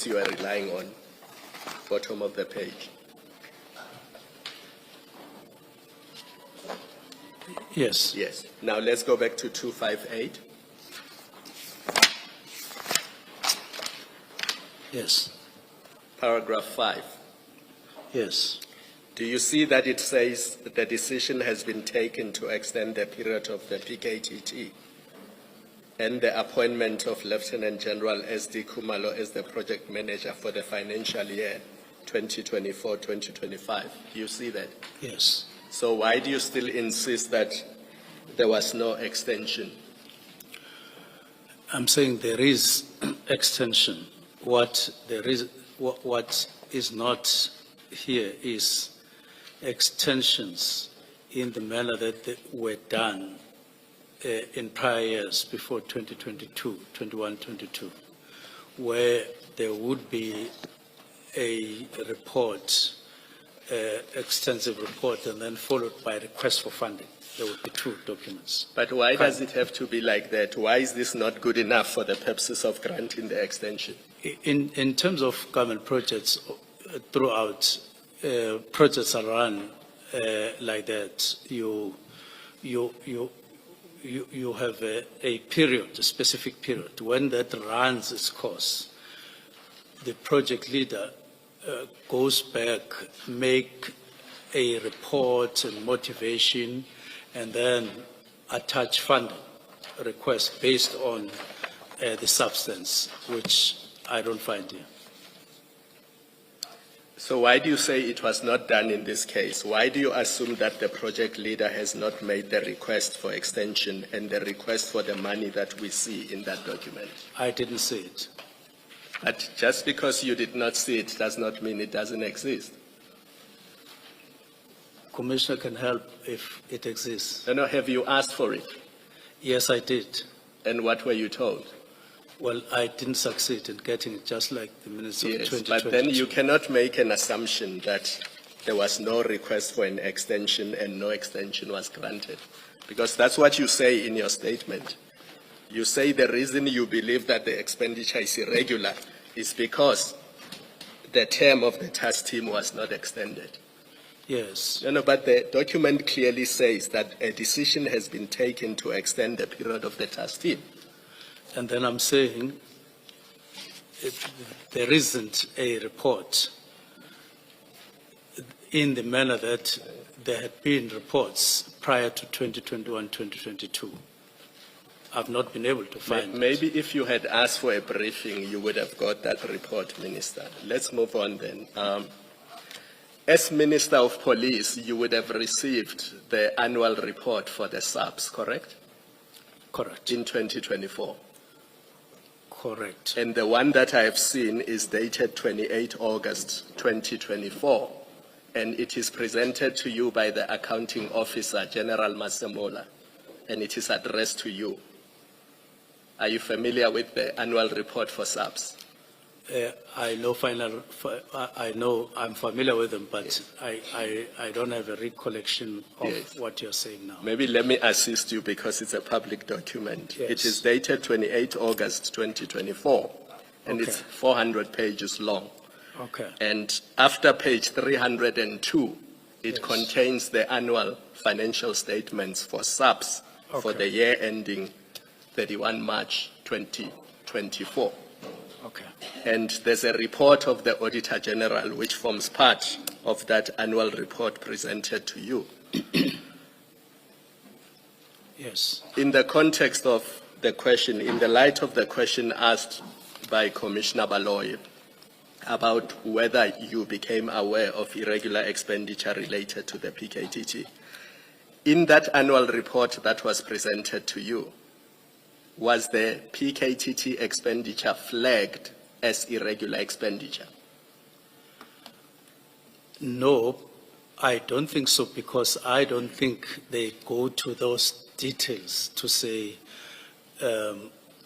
documents you are relying on, bottom of the page. Yes. Yes. Now let's go back to 258. Yes. Paragraph 5. Yes. Do you see that it says the decision has been taken to extend the period of the PKTT and the appointment of Lieutenant General S.D. Kumalo as the project manager for the financial year 2024-2025? Do you see that? Yes. So why do you still insist that there was no extension? I'm saying there is extension. What is not here is extensions in the manner that they were done in prior years before 2022, 21-22, where there would be a report, extensive report, and then followed by request for funding. There would be two documents. But why does it have to be like that? Why is this not good enough for the purposes of granting the extension? In terms of government projects throughout, projects are run like that. You have a period, a specific period. When that runs its course, the project leader goes back, make a report and motivation, and then attach funding request based on the substance, which I don't find here. So why do you say it was not done in this case? Why do you assume that the project leader has not made the request for extension and the request for the money that we see in that document? I didn't see it. But just because you did not see it does not mean it doesn't exist. Commissioner can help if it exists. No, have you asked for it? Yes, I did. And what were you told? Well, I didn't succeed in getting it, just like the minutes of 2022. But then you cannot make an assumption that there was no request for an extension and no extension was granted, because that's what you say in your statement. You say the reason you believe that the expenditure is irregular is because the term of the task team was not extended. Yes. No, but the document clearly says that a decision has been taken to extend the period of the task team. And then I'm saying there isn't a report in the manner that there had been reports prior to 2021-2022. I've not been able to find Maybe if you had asked for a briefing, you would have got that report, Minister. Let's move on then. As Minister of Police, you would have received the annual report for the SAPS, correct? Correct. In 2024. Correct. And the one that I have seen is dated 28 August 2024, and it is presented to you by the Accounting Officer, General Masemola, and it is addressed to you. Are you familiar with the annual report for SAPS? I know I'm familiar with them, but I don't have a recollection of what you're saying now. Maybe let me assist you because it's a public document. Yes. It is dated 28 August 2024, and it's 400 pages long. Okay. And after page 302, it contains the annual financial statements for SAPS for the year ending 31 March 2024. Okay. And there's a report of the Auditor General which forms part of that annual report presented to you. Yes. In the context of the question, in the light of the question asked by Commissioner Baloyi about whether you became aware of irregular expenditure related to the PKTT, in that annual report that was presented to you, was the PKTT expenditure flagged as irregular expenditure? No, I don't think so, because I don't think they go to those details to say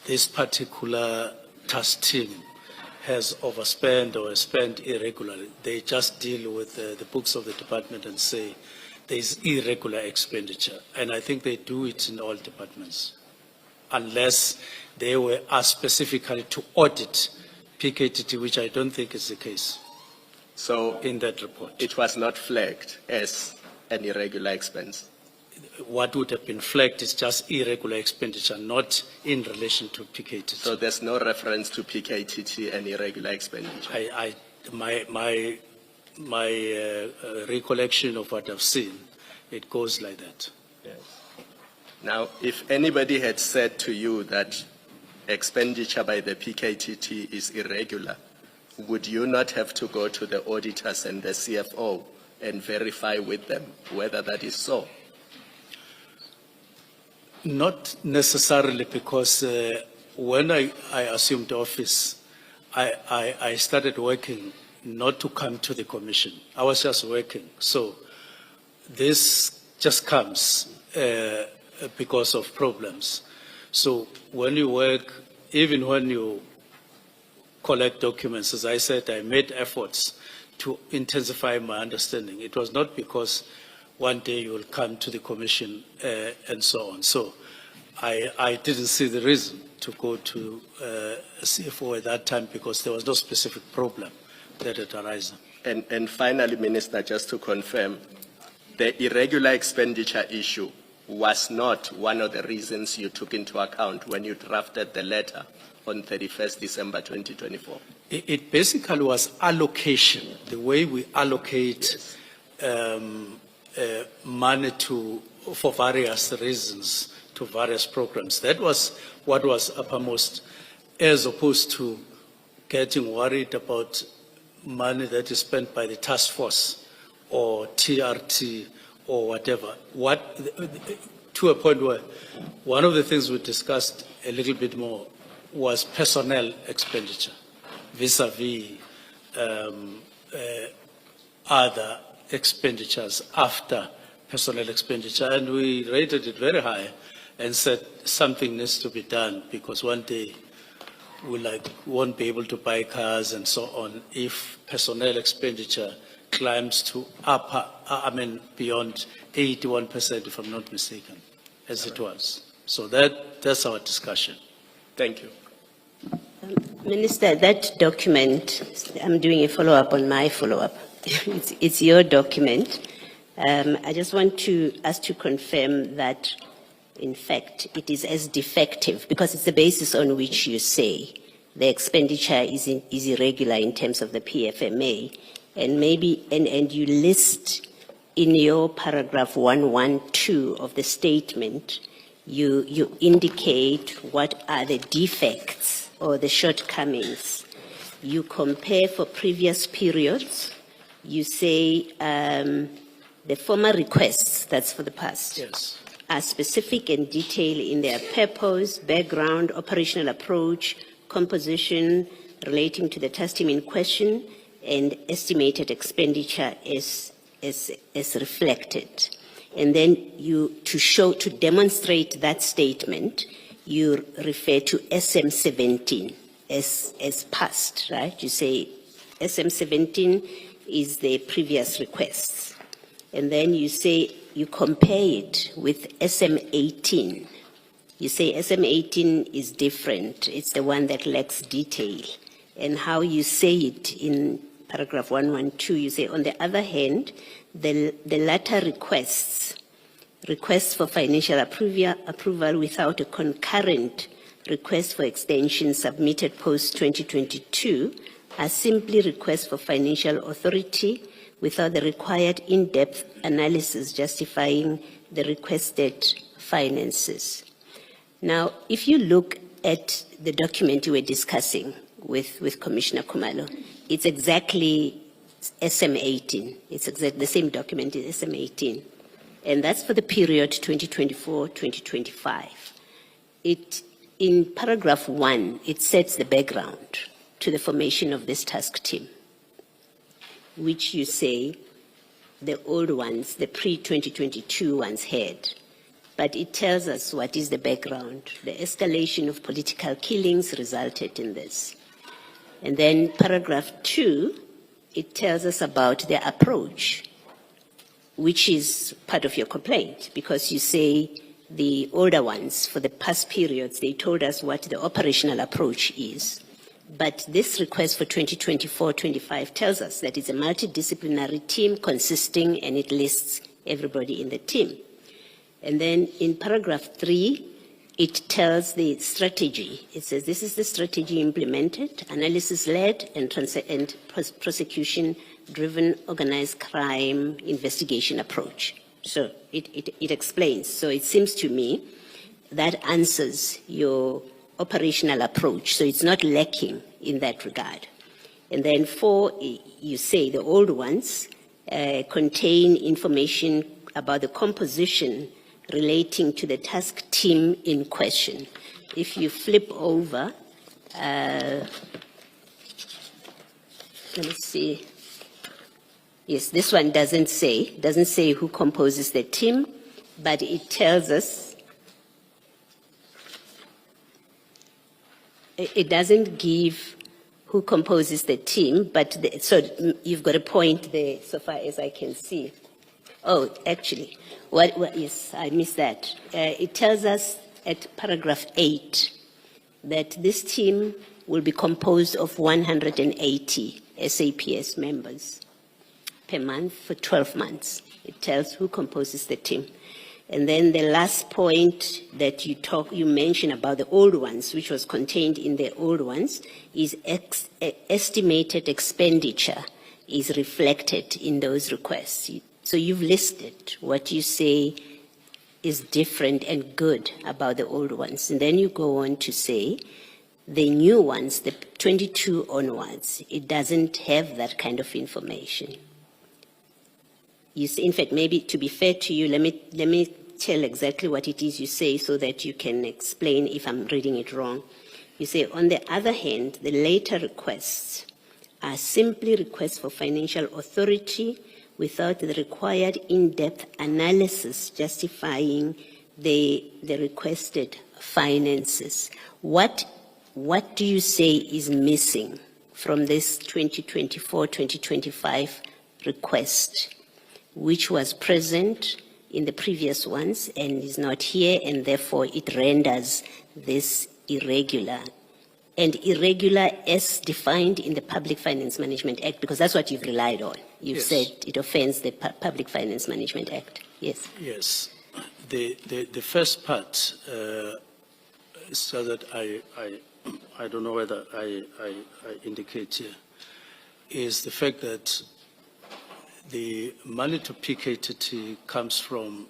this particular task team has overspent or spent irregularly. They just deal with the books of the department and say there is irregular expenditure. And I think they do it in all departments, unless they were asked specifically to audit PKTT, which I don't think is the case So in that report. it was not flagged as an irregular expense. What would have been flagged is just irregular expenditure, not in relation to PKTT. So there's no reference to PKTT and irregular expenditure. My recollection of what I've seen, it goes like that. Yes. Now, if anybody had said to you that expenditure by the PKTT is irregular, would you not have to go to the auditors and the CFO and verify with them whether that is so? Not necessarily, because when I assumed office, I started working not to come to the commission. I was just working. So this just comes because of problems. So when you work, even when you collect documents, as I said, I made efforts to intensify my understanding. It was not because one day you will come to the commission and so on. So I didn't see the reason to go to CFO at that time because there was no specific problem that had arisen. And finally, Minister, just to confirm, the irregular expenditure issue was not one of the reasons you took into account when you drafted the letter on 31st December 2024? It basically was allocation, the way we allocate money for various reasons to various programs. That was what was uppermost, as opposed to getting worried about money that is spent by the task force or TRT or whatever. To a point where one of the things we discussed a little bit more was personnel expenditure vis-a-vis other expenditures after personnel expenditure. And we rated it very high and said something needs to be done because one day we won't be able to buy cars and so on if personnel expenditure climbs to beyond 81%, if I'm not mistaken, as it was. So that's our discussion. Thank you. Minister, that document, I'm doing a follow-up on my follow-up. It's your document. I just want us to confirm that, in fact, it is as defective because it's the basis on which you say the expenditure is irregular in terms of the PFMA. And and you list in your paragraph 112 of the statement, you indicate what are the defects or the shortcomings. You compare for previous periods. You say the former requests, that's for the past, Yes. are specific and detailed in their purpose, background, operational approach, composition relating to the task team in question, and estimated expenditure is reflected. And then to demonstrate that statement, you refer to SM17 as past, right? You say SM17 is the previous requests. And then you say you compare it with SM18. You say SM18 is different. It's the one that lacks detail. And how you say it in paragraph 112, you say, on the other hand, the latter requests for financial approval without a concurrent request for extension submitted post-2022 are simply requests for financial authority without the required in-depth analysis justifying the requested finances. Now, if you look at the document you were discussing with Commissioner Khumalo, it's exactly SM18. It's exactly the same document is SM18. And that's for the period 2024-2025. In paragraph 1, it sets the background to the formation of this task team, which you say the old ones, the pre-2022 ones had. But it tells us what is the background. The escalation of political killings resulted in this. And then paragraph 2, it tells us about their approach, which is part of your complaint, because you say the older ones, for the past periods, they told us what the operational approach is. But this request for 2024-25 tells us that it's a multidisciplinary team consisting, and it lists everybody in the team. And then in paragraph 3, it tells the strategy. It says this is the strategy implemented, analysis-led and prosecution-driven organized crime investigation approach. So it explains. So it seems to me that answers your operational approach. So it's not lacking in that regard. And then 4, you say the old ones contain information about the composition relating to the task team in question. If you flip over, let me see. Yes, this one doesn't say who composes the team, but it tells us, it doesn't give who composes the team, but so you've got a point there so far as I can see. Oh, actually, yes, I missed that. It tells us at paragraph 8 that this team will be composed of 180 SAPS members per month for 12 months. It tells who composes the team. And then the last point that you mentioned about the old ones, which was contained in the old ones, is estimated expenditure is reflected in those requests. So you've listed what you say is different and good about the old ones. And then you go on to say the new ones, the 22 onwards, it doesn't have that kind of information. You say, in fact, maybe to be fair to you, let me tell exactly what it is you say so that you can explain if I'm reading it wrong. You say, on the other hand, the later requests are simply requests for financial authority without the required in-depth analysis justifying the requested finances. What do you say is missing from this 2024-2025 request, which was present in the previous ones and is not here, and therefore it renders this irregular? And irregular as defined in the Public Finance Management Act, because that's what you've relied on. You've said it offends the Public Finance Management Act. Yes. Yes. The first part, so that I don't know whether I indicate here, is the fact that the money to PKTT comes from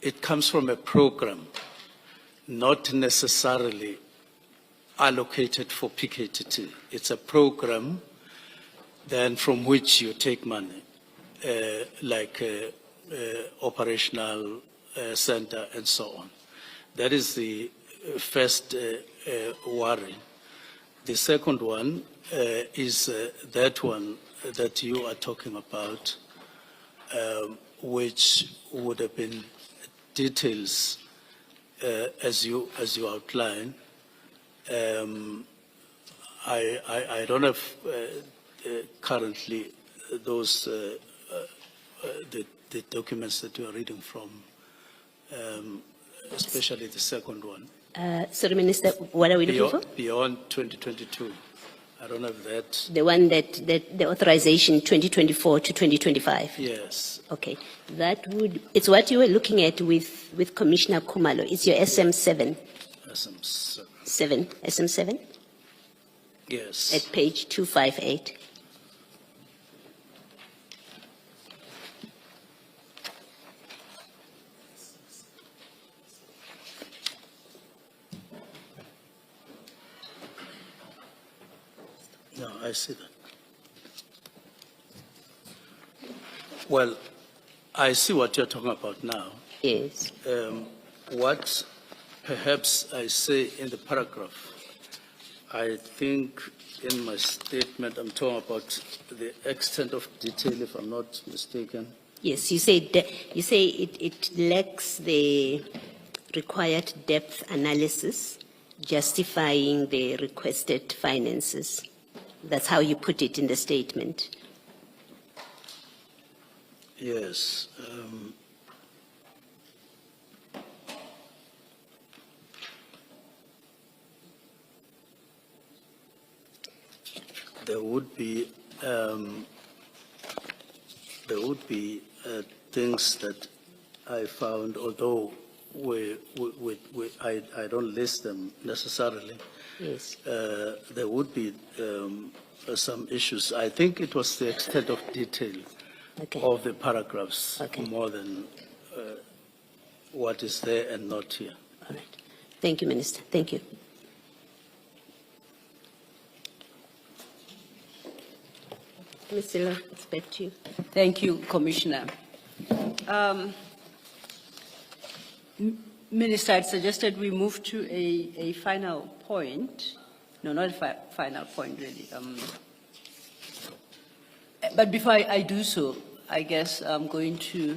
it comes from a program, not necessarily allocated for PKTT. It's a program then from which you take money, like operational center and so on. That is the first worry. The second one is that one that you are talking about, which would have been details as you outline. I don't have currently those the documents that you are reading from, especially the second one. Sorry, Minister, what are we looking for? Beyond 2022. I don't have that. The one that the authorization 2024 to 2025. Yes. Okay, it's what you were looking at with Commissioner Khumalo. It's your SM7. SM7. SM7? Yes. At page 258. No, I see that. Well, I see what you're talking about now. Yes. What perhaps I say in the paragraph, I think in my statement I'm talking about the extent of detail, if I'm not mistaken. Yes, you say it lacks the required depth analysis justifying the requested finances. That's how you put it in the statement. Yes. there would be things that I found, although I don't list them necessarily. Yes. There would be some issues. I think it was the extent of detail Okay. of the paragraphs Okay. more than what is there and not here. All right. Thank you, Minister. Thank you. Ms. Silla, it's back to you. Thank you, Commissioner. Minister, I suggested we move to a final point. No, not a final point, really. But before I do so, I guess I'm going to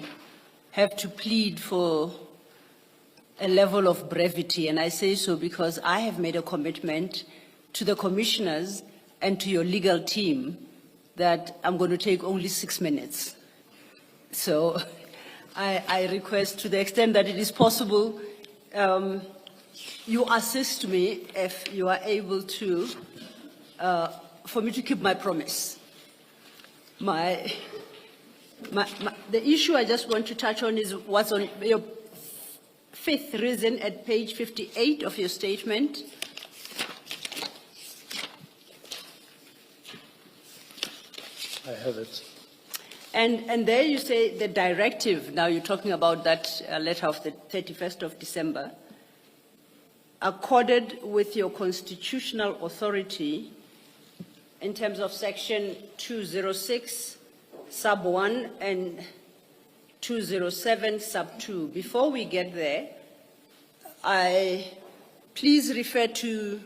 have to plead for a level of brevity, and I say so because I have made a commitment to the commissioners and to your legal team that I'm going to take only 6 minutes. So I request, to the extent that it is possible, you assist me if you are able to, for me to keep my promise. The issue I just want to touch on is what's on your fifth reason at page 58 of your statement. I have it. And there you say the directive, now you're talking about that letter of the 31st of December, accorded with your constitutional authority in terms of section 206, sub 1, and 207, sub 2. Before we get there, please refer to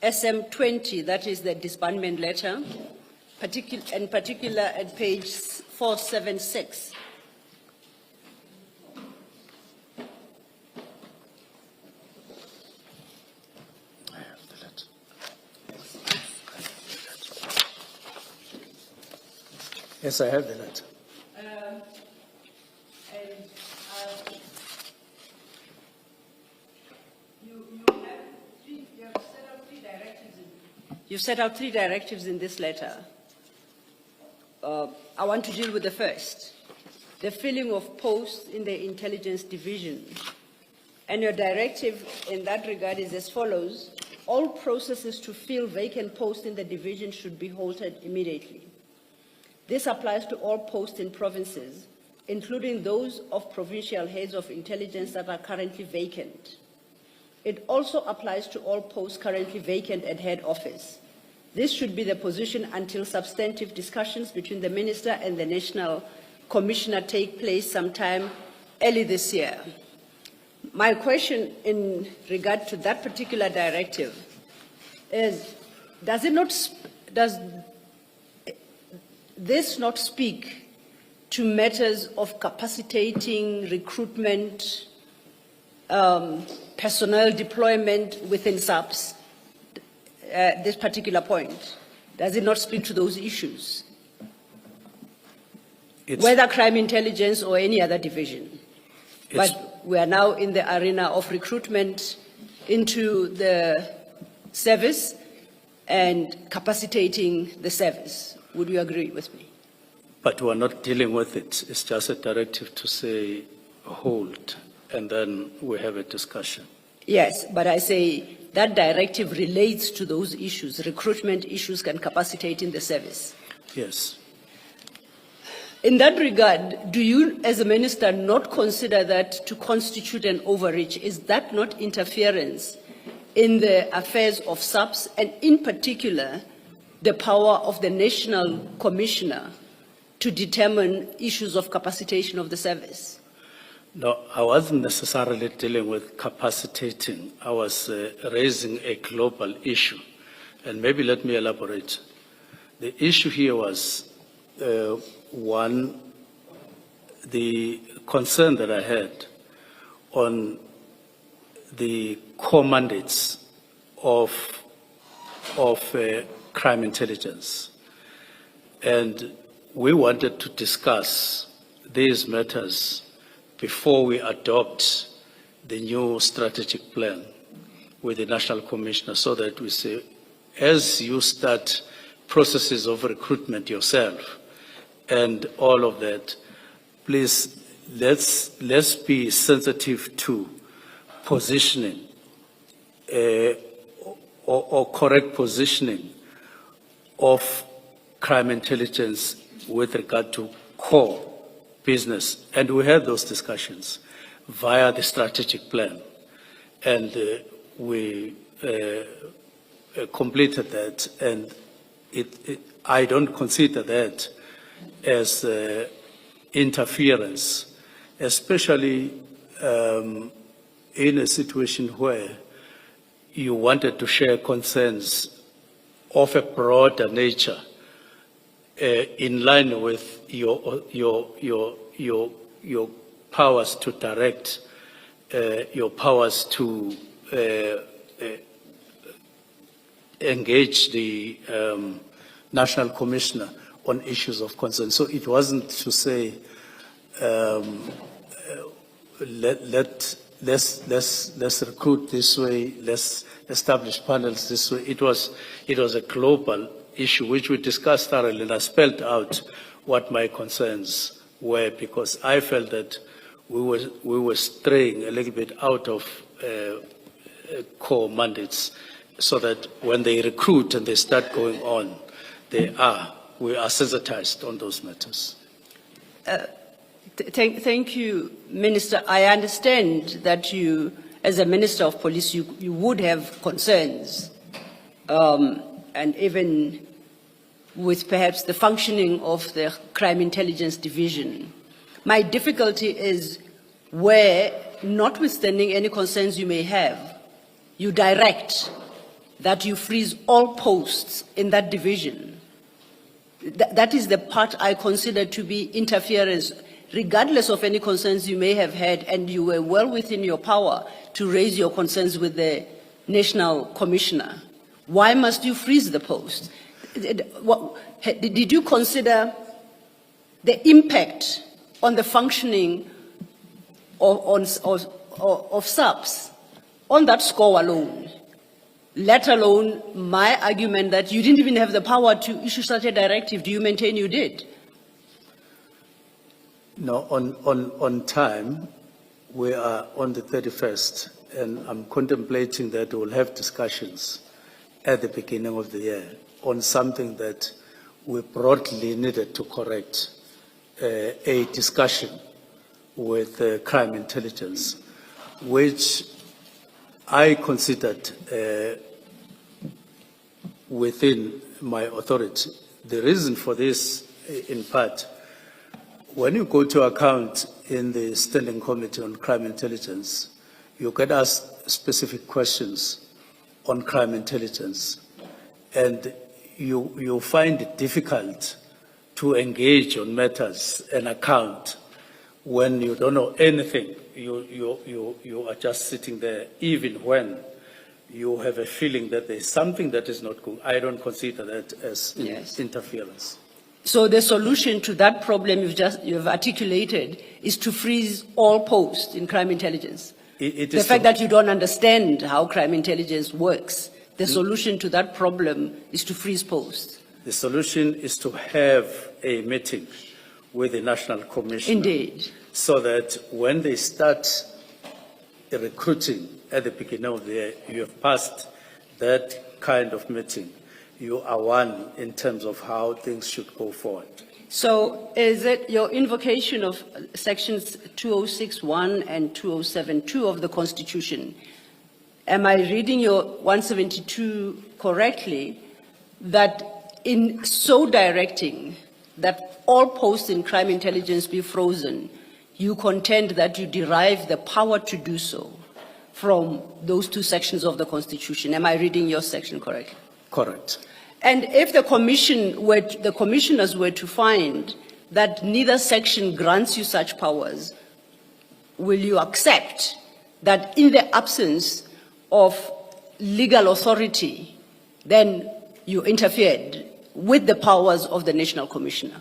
SM 20, that is the disbandment letter, in particular at page 476. I have the letter. Yes, I have the letter. You set out three directives in this letter. I want to deal with the first, the filling of posts in the intelligence division. And your directive in that regard is as follows: all processes to fill vacant posts in the division should be halted immediately. This applies to all posts in provinces, including those of provincial heads of intelligence that are currently vacant. It also applies to all posts currently vacant at head office. This should be the position until substantive discussions between the Minister and the National Commissioner take place sometime early this year. My question in regard to that particular directive is, does this not speak to matters of capacitating, recruitment, personnel deployment within SAPS? This particular point, does it not speak to those issues? Whether crime intelligence or any other division. But we are now in the arena of recruitment into the service and capacitating the service. Would you agree with me? But we're not dealing with it. It's just a directive to say hold, and then we have a discussion. Yes, but I say that directive relates to those issues, recruitment issues and capacitating the service. Yes. In that regard, do you, as a minister, not consider that to constitute an overreach? Is that not interference in the affairs of SAPS, and in particular, the power of the National Commissioner to determine issues of capacitation of the service? No, I wasn't necessarily dealing with capacitating. I was raising a global issue. And maybe let me elaborate. The issue here was, one, the concern that I had on the core mandates of crime intelligence. And we wanted to discuss these matters before we adopt the new strategic plan with the National Commissioner, so that we say, as you start processes of recruitment yourself and all of that, please, let's be sensitive to positioning or correct positioning of crime intelligence with regard to core business. And we had those discussions via the strategic plan. And we completed that. And I don't consider that as interference, especially in a situation where you wanted to share concerns of a broader nature in line with your powers to direct, your powers to engage the National Commissioner on issues of concern. So it wasn't to say let's recruit this way, let's establish panels this way. It was a global issue which we discussed thoroughly, and I spelled out what my concerns were, because I felt that we were straying a little bit out of core mandates, so that when they recruit and they start going on, we are sensitized on those matters. Thank you, Minister. I understand that you, as a Minister of Police, you would have concerns, and even with perhaps the functioning of the Crime Intelligence Division. My difficulty is where, notwithstanding any concerns you may have, you direct that you freeze all posts in that division. That is the part I consider to be interference, regardless of any concerns you may have had, and you were well within your power to raise your concerns with the National Commissioner. Why must you freeze the post? Did you consider the impact on the functioning of SAPS on that score alone, let alone my argument that you didn't even have the power to issue such a directive? Do you maintain you did? No, on time, we are on the 31st, and I'm contemplating that we'll have discussions at the beginning of the year on something that we broadly needed to correct, a discussion with crime intelligence, which I considered within my authority. The reason for this, in part, when you go to account in the Standing Committee on Crime Intelligence, you get asked specific questions on crime intelligence, and you find it difficult to engage on matters and account when you don't know anything. You are just sitting there, even when you have a feeling that there's something that is not good. I don't consider that as interference. So the solution to that problem you've articulated is to freeze all posts in crime intelligence. The fact that you don't understand how crime intelligence works, the solution to that problem is to freeze posts. The solution is to have a meeting with the National Commissioner. Indeed. So that when they start recruiting at the beginning of the year, you have passed that kind of meeting. You are one in terms of how things should go forward. So is it your invocation of sections 2061 and 2072 of the Constitution? Am I reading your 172 correctly, that in so directing that all posts in crime intelligence be frozen, you contend that you derive the power to do so from those two sections of the Constitution? Am I reading your section correctly? Correct. And if the commissioners were to find that neither section grants you such powers, will you accept that in the absence of legal authority, then you interfered with the powers of the National Commissioner?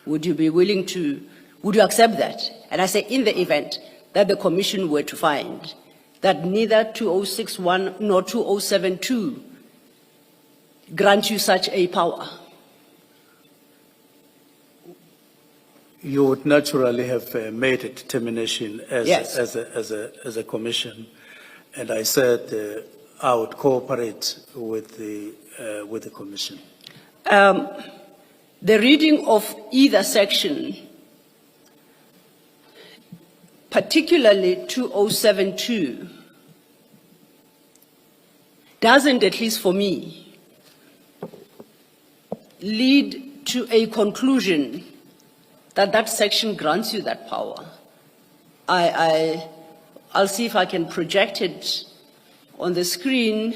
Would you be willing to, would you accept that? And I say, in the event that the Commission were to find that neither 2061 nor 2072 grant you such a power. you would naturally have made a determination as, Yes. as a commission, and I said I would cooperate with the commission. The reading of either section, particularly 2072, doesn't, at least for me, lead to a conclusion that that section grants you that power. I'll see if I can project it on the screen,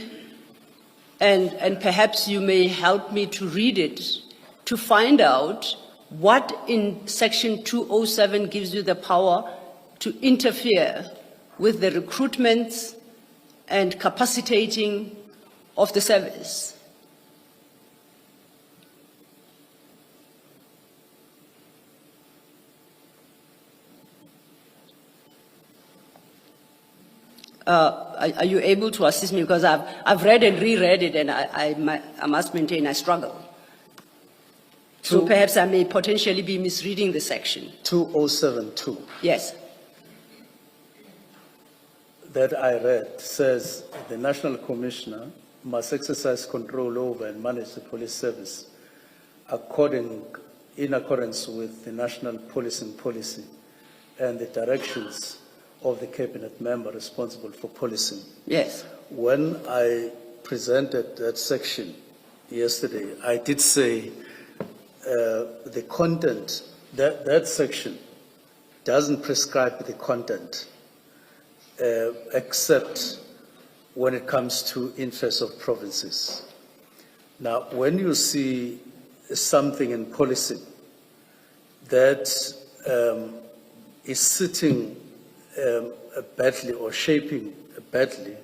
and perhaps you may help me to read it, to find out what in section 207 gives you the power to interfere with the recruitment and capacitating of the service. Are you able to assist me? Because I've read and reread it, and I must maintain I struggle. So perhaps I may potentially be misreading the section. 2072 Yes. that I read says the National Commissioner must exercise control over and manage the police service in accordance with the national policing policy and the directions of the cabinet member responsible for policing. Yes. When I presented that section yesterday, I did say the content, that section doesn't prescribe the content except when it comes to interests of provinces. Now, when you see something in policing that is sitting badly or shaping badly,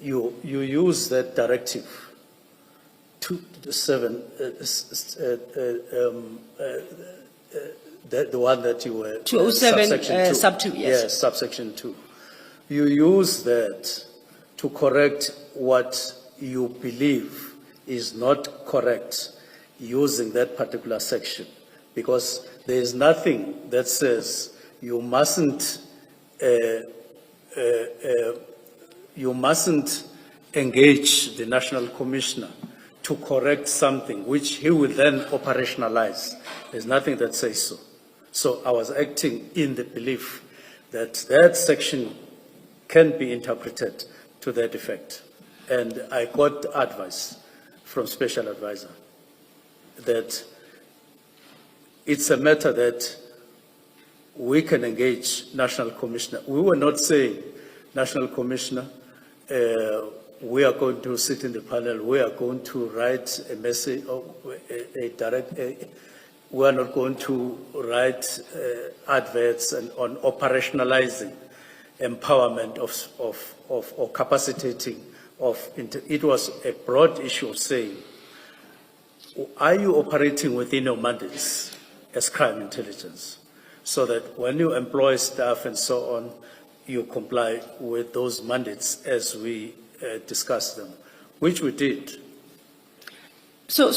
you use that directive 207, the one that you were 207 subsection 2. sub 2, yes. Yes, subsection 2. You use that to correct what you believe is not correct using that particular section, because there is nothing that says you mustn't engage the National Commissioner to correct something which he will then operationalize. There's nothing that says so. So I was acting in the belief that that section can be interpreted to that effect. And I got advice from special advisor that it's a matter that we can engage National Commissioner. We were not saying, National Commissioner, we are going to sit in the panel, we are going to write a message, or we are not going to write adverts on operationalizing empowerment or capacitating of, it was a broad issue of saying, are you operating within your mandates as crime intelligence, so that when you employ staff and so on, you comply with those mandates as we discussed them, which we did. So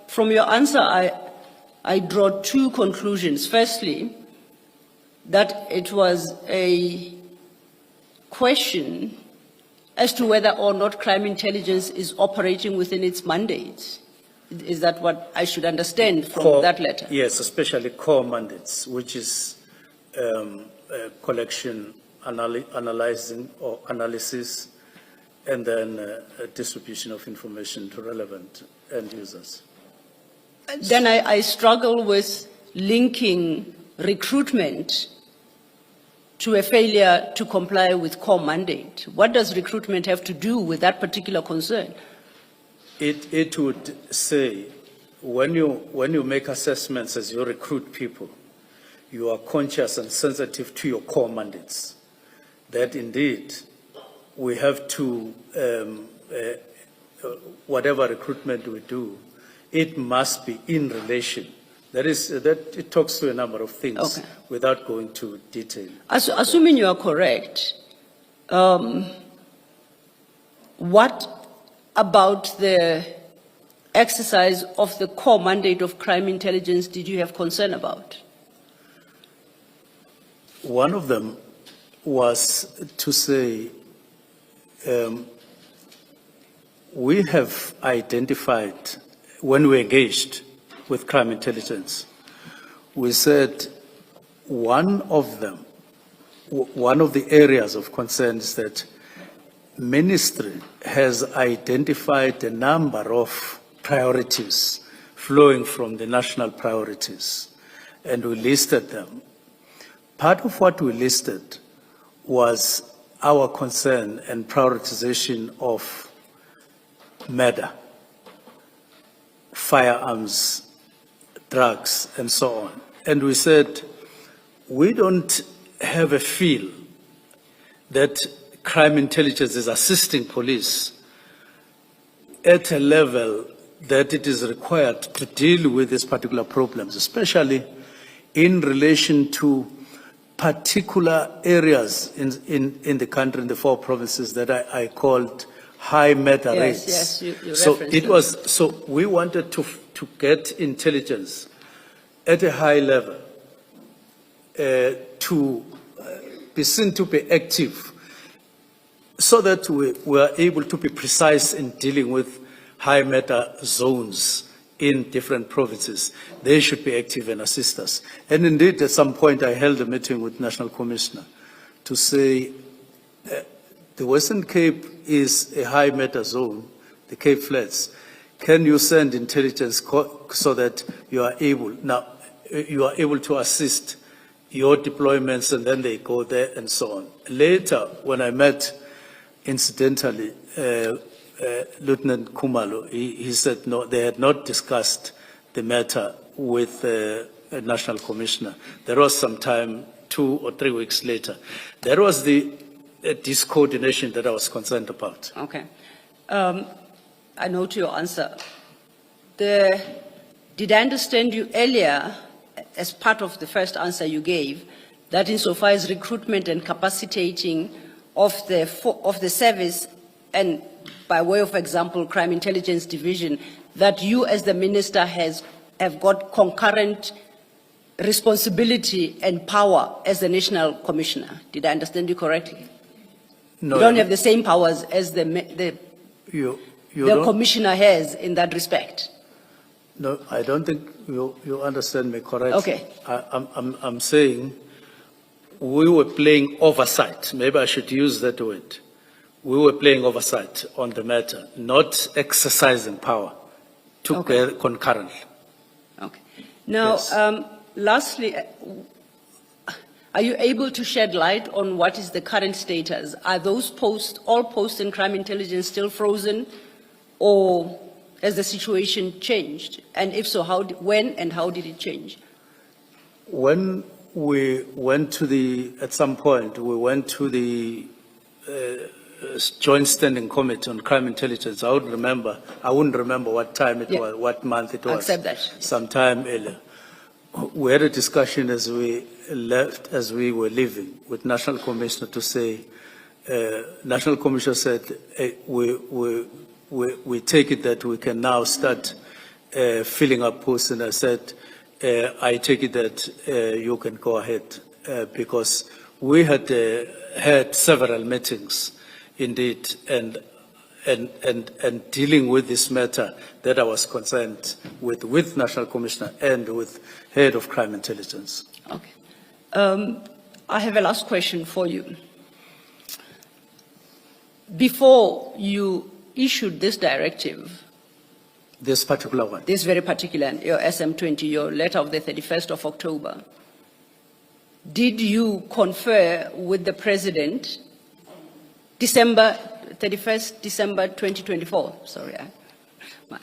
from your answer, I draw two conclusions. Firstly, that it was a question as to whether or not crime intelligence is operating within its mandate. Is that what I should understand from that letter? Yes, especially core mandates, which is collection, analyzing or analysis, and then distribution of information to relevant end users. Then I struggle with linking recruitment to a failure to comply with core mandate. What does recruitment have to do with that particular concern? It would say, when you make assessments as you recruit people, you are conscious and sensitive to your core mandates, that indeed we have to, whatever recruitment we do, it must be in relation. That it talks to a number of things, okay, without going to detail. Assuming you are correct, what about the exercise of the core mandate of crime intelligence did you have concern about? One of them was to say, we have identified, when we engaged with crime intelligence, we said one of the areas of concern is that ministry has identified a number of priorities flowing from the national priorities, and we listed them. Part of what we listed was our concern and prioritization of murder, firearms, drugs, and so on. And we said, we don't have a feel that crime intelligence is assisting police at a level that it is required to deal with these particular problems, especially in relation to particular areas in the country, in the 4 provinces that I called high murder rates. Yes, you so referenced them. so we wanted to get intelligence at a high level to be seen to be active, so that we were able to be precise in dealing with high murder zones in different provinces. They should be active and assist us. And indeed, at some point, I held a meeting with National Commissioner to say, the Western Cape is a high murder zone, the Cape Flats. Can you send intelligence so that you are able to assist your deployments, and then they go there and so on. Later, when I met, incidentally, Lieutenant Kumalo, he said no, they had not discussed the matter with the National Commissioner. There was some time, 2 or 3 weeks later. There was the discoordination that I was concerned about. Okay. I note your answer. Did I understand you earlier, as part of the first answer you gave, that insofar as recruitment and capacitating of the service, and by way of example, Crime Intelligence Division, that you as the minister have got concurrent responsibility and power as the National Commissioner? Did I understand you correctly? No, you don't have the same powers as the Commissioner has in that respect? No, I don't think you understand me correctly. Okay. I'm saying we were playing oversight. Maybe I should use that word. We were playing oversight on the matter, not exercising power together concurrently. Okay. Now, Yes. Lastly, are you able to shed light on what is the current status? Are those all posts in crime intelligence still frozen, or has the situation changed? And if so, when and how did it change? When we went to at some point, we went to the Joint Standing Committee on Crime Intelligence. I wouldn't remember what time it was, what month it was. Accept that. Sometime earlier. We had a discussion as we were leaving with National Commissioner to say, National Commissioner said, we take it that we can now start filling up posts, and I said, I take it that you can go ahead, because we had had several meetings, indeed, and dealing with this matter that I was concerned with National Commissioner and with Head of Crime Intelligence. Okay. I have a last question for you. Before you issued this directive, this particular one, this very particular, your SM20, your letter of the 31st of October, did you confer with the President 31st December 2024? Sorry.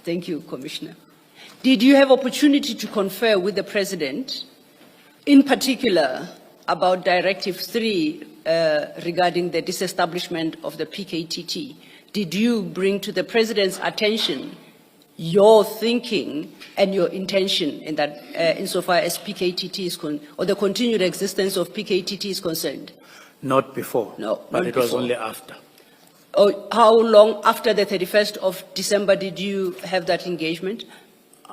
Thank you, Commissioner. Did you have opportunity to confer with the President, in particular, about Directive 3 regarding the disestablishment of the PKTT? Did you bring to the President's attention your thinking and your intention in that, insofar as PKTT is or the continued existence of PKTT is concerned? Not before, No, but not it was before. only after. Or how long after the 31st of December did you have that engagement?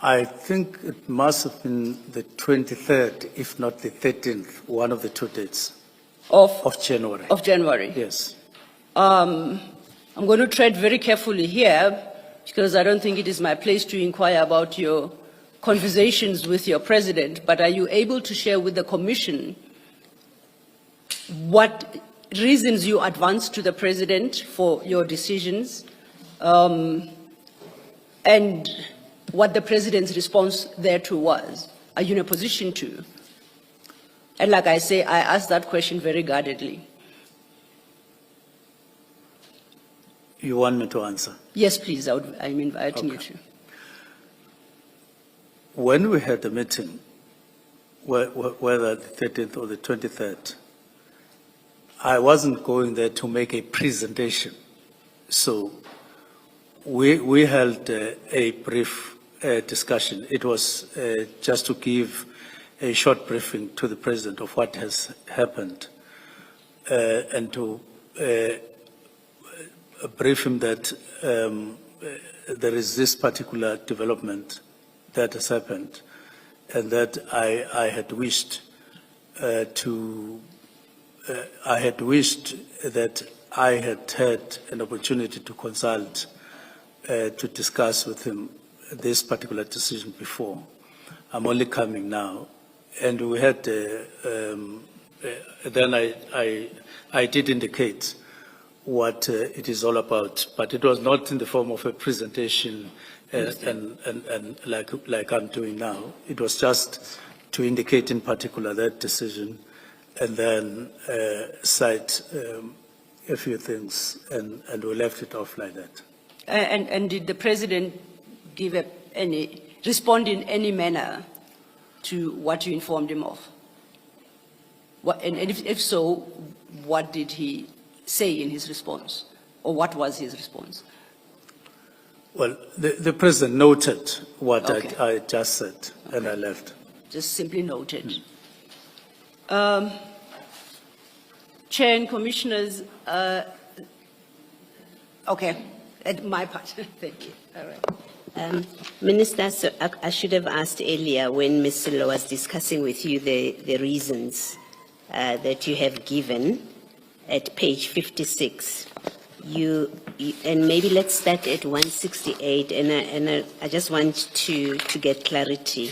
I think it must have been the 23rd, if not the 13th, one of the two dates of January. Of January. Yes. I'm going to tread very carefully here because I don't think it is my place to inquire about your conversations with your president, but are you able to share with the Commission what reasons you advanced to the president for your decisions and what the president's response thereto was? Are you in a position to? And like I say, I asked that question very guardedly. You want me to answer? Yes, please, I'm inviting you to. When we had the meeting, whether the 13th or the 23rd, I wasn't going there to make a presentation. So we held a brief discussion. It was just to give a short briefing to the president of what has happened and to brief him that there is this particular development that has happened and that I had wished that I had had an opportunity to consult, to discuss with him this particular decision before. I'm only coming now. And we had, then I did indicate what it is all about, but it was not in the form of a presentation and like I'm doing now. It was just to indicate in particular that decision and then cite a few things, and we left it off like that. And did the president respond in any manner to what you informed him of? And if so, what did he say in his response, or what was his response? Well, the president noted what Okay. I just said, and I left. Just simply noted. Chair and Commissioners, okay, at my part, thank you. All right. Minister, so I should have asked earlier when Ms. Silo was discussing with you the reasons that you have given at page 56. And maybe let's start at 168, and I just want to get clarity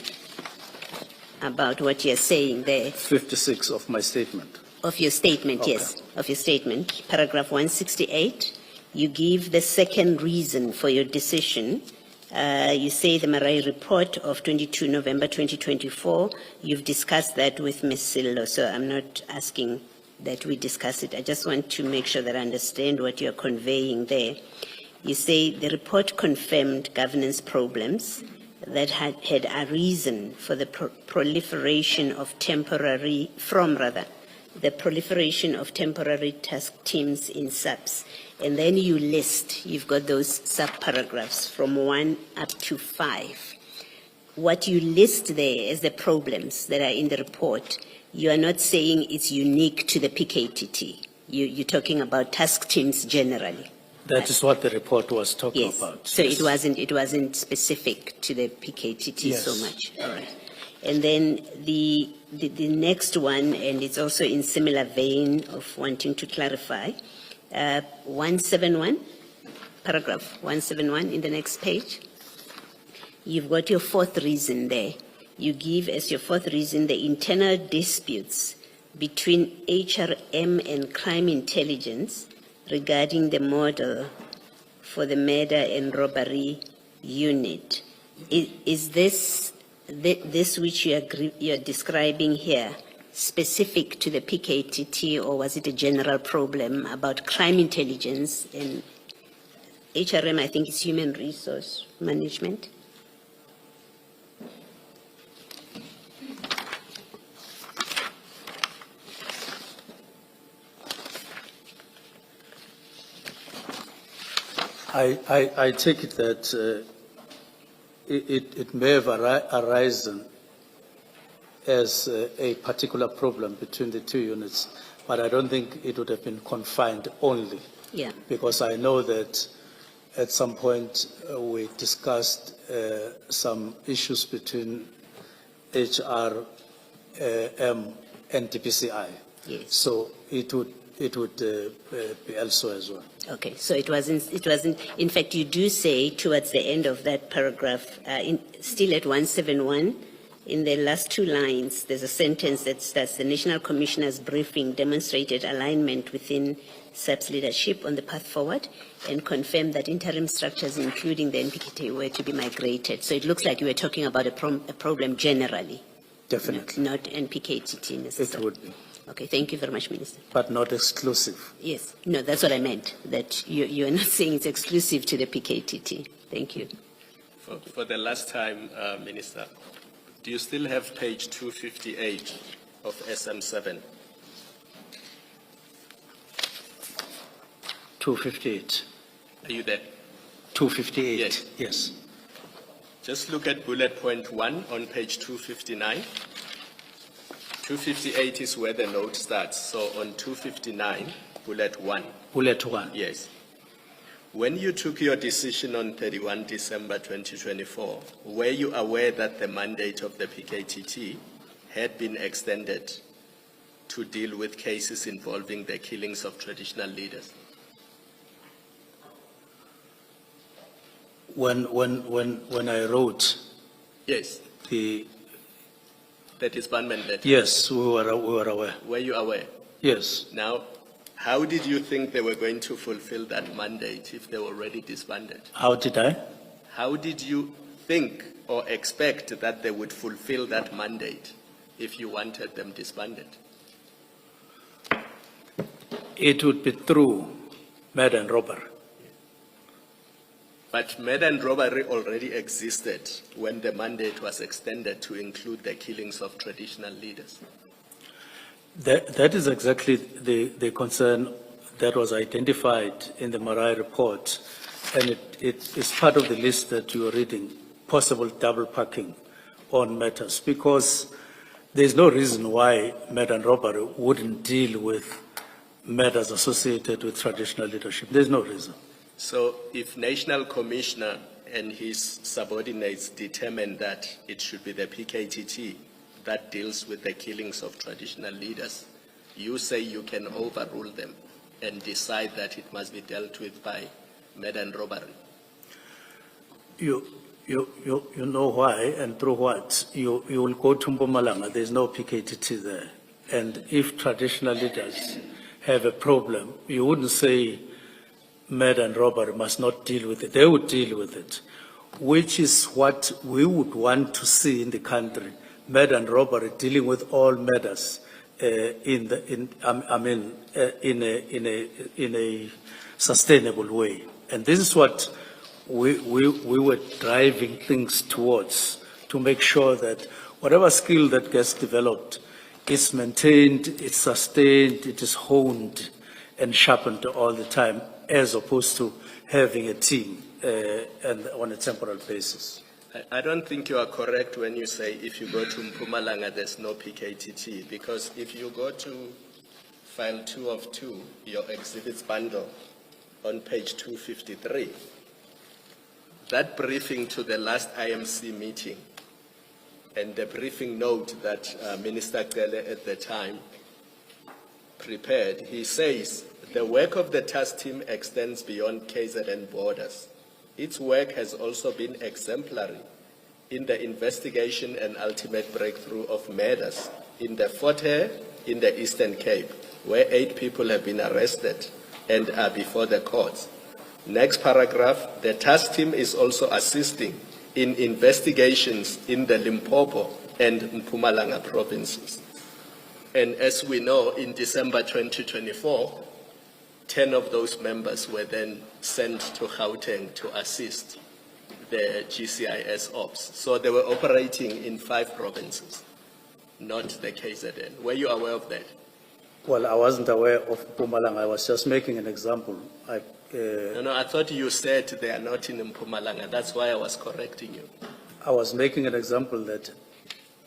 about what you're saying there. 56 of my statement. Of your statement, Okay. yes, of your statement. Paragraph 168, you give the second reason for your decision. You say the Marai report of 22 November 2024, you've discussed that with Ms. Sillo, so I'm not asking that we discuss it. I just want to make sure that I understand what you're conveying there. You say the report confirmed governance problems that had arisen for the proliferation of temporary task teams in SAPS. And then you list, you've got those sub-paragraphs from 1 up to 5. What you list there as the problems that are in the report, you are not saying it's unique to the PKTT. You're talking about task teams generally. That is what the report was talking Yes. about. So Yes. it wasn't specific to the PKTT so Yes. much. All right. And then the next one, and it's also in similar vein of wanting to clarify, 171, paragraph 171 in the next page. You've got your fourth reason there. You give as your fourth reason the internal disputes between HRM and crime intelligence regarding the model for the murder and robbery unit. Is this which you're describing here specific to the PKTT, or was it a general problem about crime intelligence and HRM? I think it's human resource management. I take it that it may have arisen as a particular problem between the two units, but I don't think it would have been confined only Yeah. Because I know that at some point we discussed some issues between HRM and DPCI. Yes. So it would be elsewhere as well. Okay, so it wasn't, in fact, you do say towards the end of that paragraph, still at 171, in the last two lines, there's a sentence that starts, the National Commissioner's briefing demonstrated alignment within SAPS leadership on the path forward and confirmed that interim structures, including the NPKT, were to be migrated. So it looks like you were talking about a problem generally. Definitely. Not NPKTT necessarily. It would be, Okay, thank you very much, Minister. but not exclusive. Yes, no, that's what I meant, that you're not saying it's exclusive to the PKTT. Thank you. For the last time, Minister, do you still have page 258 of SM7? 258. Are you there? 258. Yes. Yes. Just look at bullet point 1 on page 259. 258 is where the note starts. So on 259, bullet 1. Bullet 1. Yes. When you took your decision on 31 December 2024, were you aware that the mandate of the PKTT had been extended to deal with cases involving the killings of traditional leaders? When I wrote Yes, the, that is disbandment letter. yes, we were aware. Were you aware? Yes. Now, how did you think they were going to fulfill that mandate if they were already disbanded? How did I? How did you think or expect that they would fulfill that mandate if you wanted them disbanded? It would be through murder and robbery. But murder and robbery already existed when the mandate was extended to include the killings of traditional leaders. That is exactly the concern that was identified in the Marai report, and it is part of the list that you are reading, possible double parking on matters, because there's no reason why murder and robbery wouldn't deal with matters associated with traditional leadership. There's no reason. So if National Commissioner and his subordinates determine that it should be the PKTT that deals with the killings of traditional leaders, you say you can overrule them and decide that it must be dealt with by murder and robbery. You know why and through what? You will go to Mpumalanga, there's no PKTT there. And if traditional leaders have a problem, you wouldn't say murder and robbery must not deal with it. They would deal with it, which is what we would want to see in the country. Murder and robbery dealing with all murders in a sustainable way. And this is what we were driving things towards, to make sure that whatever skill that gets developed is maintained, it's sustained, it is honed and sharpened all the time, as opposed to having a team and on a temporal basis. I don't think you are correct when you say if you go to Mpumalanga, there's no PKTT, because if you go to file 2 of 2, your exhibits bundle on page 253, that briefing to the last IMC meeting and the briefing note that Minister Kele at the time prepared, he says, the work of the task team extends beyond KZN borders. Its work has also been exemplary in the investigation and ultimate breakthrough of murders in the Fort Hare, in the Eastern Cape, where 8 people have been arrested and are before the courts. Next paragraph, the task team is also assisting in investigations in the Limpopo and Mpumalanga provinces. And as we know, in December 2024, 10 of those members were then sent to Gauteng to assist the GCIS ops. So they were operating in 5 provinces, not the KZN. Were you aware of that? Well, I wasn't aware of Mpumalanga. I was just making an example. No, I thought you said they are not in Mpumalanga. That's why I was correcting you. I was making an example that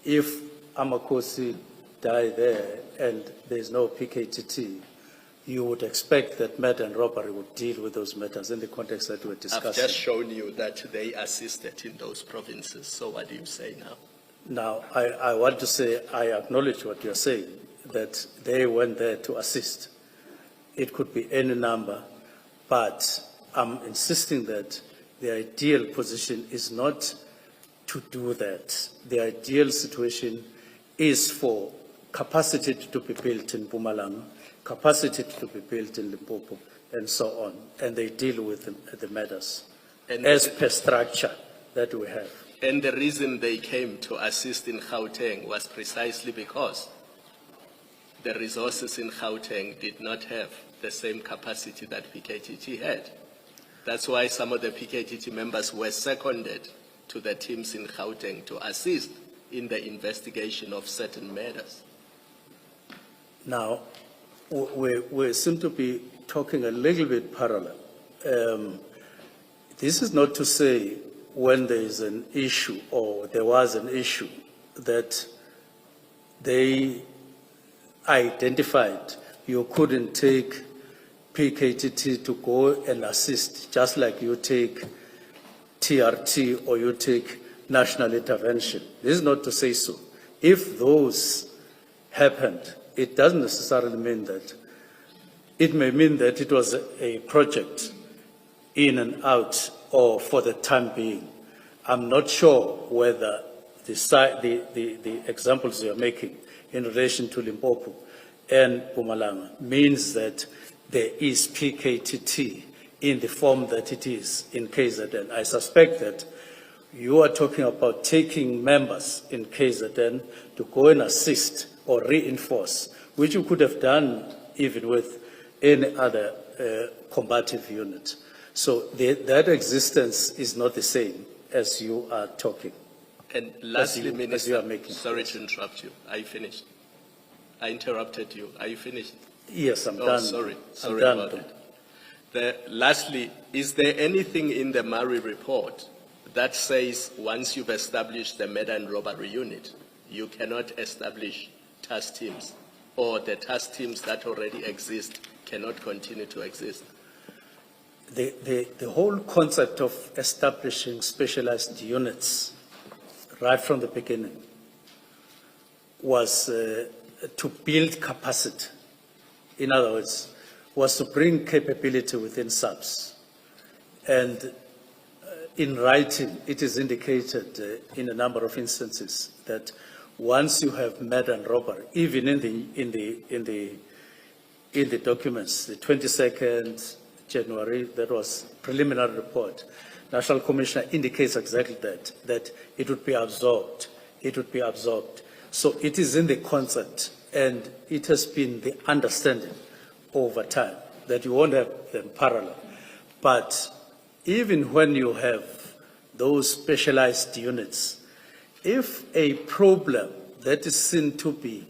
if Amakosi die there and there's no PKTT, you would expect that murder and robbery would deal with those matters in the context that we're discussing. I've just shown you that they assisted in those provinces. So what do you say now? Now, I want to say I acknowledge what you're saying, that they went there to assist. It could be any number, but I'm insisting that the ideal position is not to do that. The ideal situation is for capacity to be built in Mpumalanga, capacity to be built in Limpopo, and so on, and they deal with the matters And as per structure that we have. And the reason they came to assist in Gauteng was precisely because the resources in Gauteng did not have the same capacity that PKTT had. That's why some of the PKTT members were seconded to the teams in Gauteng to assist in the investigation of certain matters. Now, we seem to be talking a little bit parallel. This is not to say when there is an issue or there was an issue that they identified you couldn't take PKTT to go and assist, just like you take TRT or you take national intervention. This is not to say so. If those happened, it doesn't necessarily mean that. It may mean that it was a project in and out or for the time being. I'm not sure whether the examples you're making in relation to Limpopo and Mpumalanga means that there is PKTT in the form that it is in KZN. I suspect that you are talking about taking members in KZN to go and assist or reinforce, which you could have done even with any other combative unit. So that existence is not the same as you are talking. And lastly, as you are Minister, making. sorry to interrupt you. Are you finished? I interrupted you. Are you finished? Yes, I'm Oh, done. sorry. I'm Sorry done. about that. Lastly, is there anything in the Murray report that says once you've established the murder and robbery unit, you cannot establish task teams, or the task teams that already exist cannot continue to exist? The whole concept of establishing specialized units right from the beginning was to build capacity. In other words, was to bring capability within SAPS. And in writing, it is indicated in a number of instances that once you have murder and robbery, even in the documents, the 22nd January, that was preliminary report, National Commissioner indicates exactly that it would be absorbed. It would be absorbed. So it is in the concept, and it has been the understanding over time that you won't have them parallel. But even when you have those specialized units, if a problem that is seen to be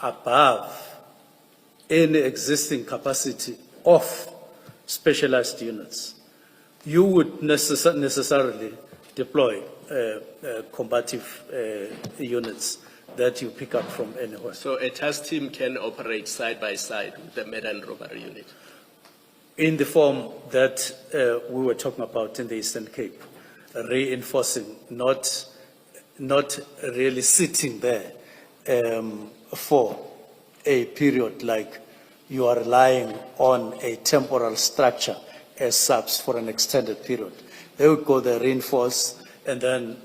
above any existing capacity of specialized units, you would necessarily deploy combative units that you pick up from anywhere. So a task team can operate side by side with the murder and robbery unit? In the form that we were talking about in the Eastern Cape, reinforcing, not really sitting there for a period like you are relying on a temporal structure as SAPS for an extended period. They would go there, reinforce, and then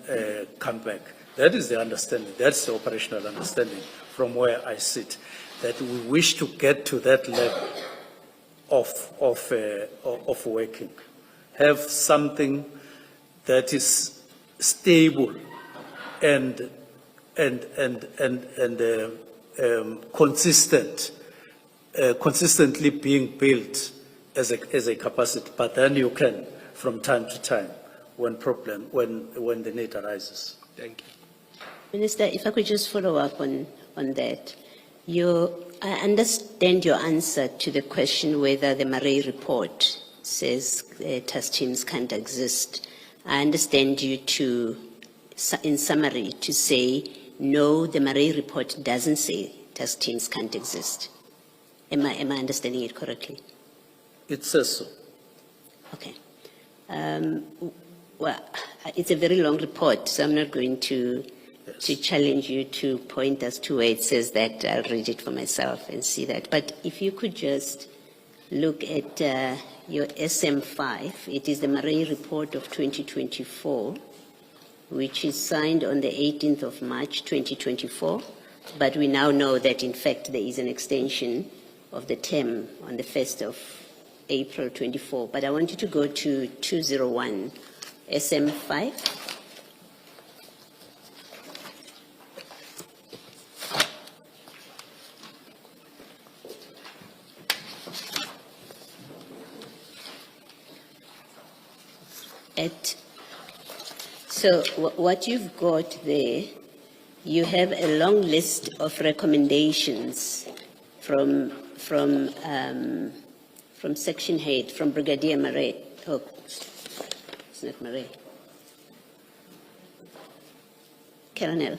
come back. That is the understanding. That's the operational understanding from where I sit, that we wish to get to that level of working. Have something that is stable and consistently being built as a capacity. But then you can, from time to time, when the need arises. Thank you. Minister, if I could just follow up on that. I understand your answer to the question whether the Murray report says task teams can't exist. I understand you to, in summary, to say, no, the Murray report doesn't say task teams can't exist. Am I understanding it correctly? It says so. Okay. Well, it's a very long report, so I'm not going to challenge you to point us to where it says that. I'll read it for myself and see that. But if you could just look at your SM5, it is the Murray report of 2024, which is signed on the 18th of March 2024. But we now know that, in fact, there is an extension of the term on the 1st of April 24. But I want you to go to 201 SM5. So what you've got there, you have a long list of recommendations from section head, from Brigadier Murray. Oh, it's not Murray. Colonel.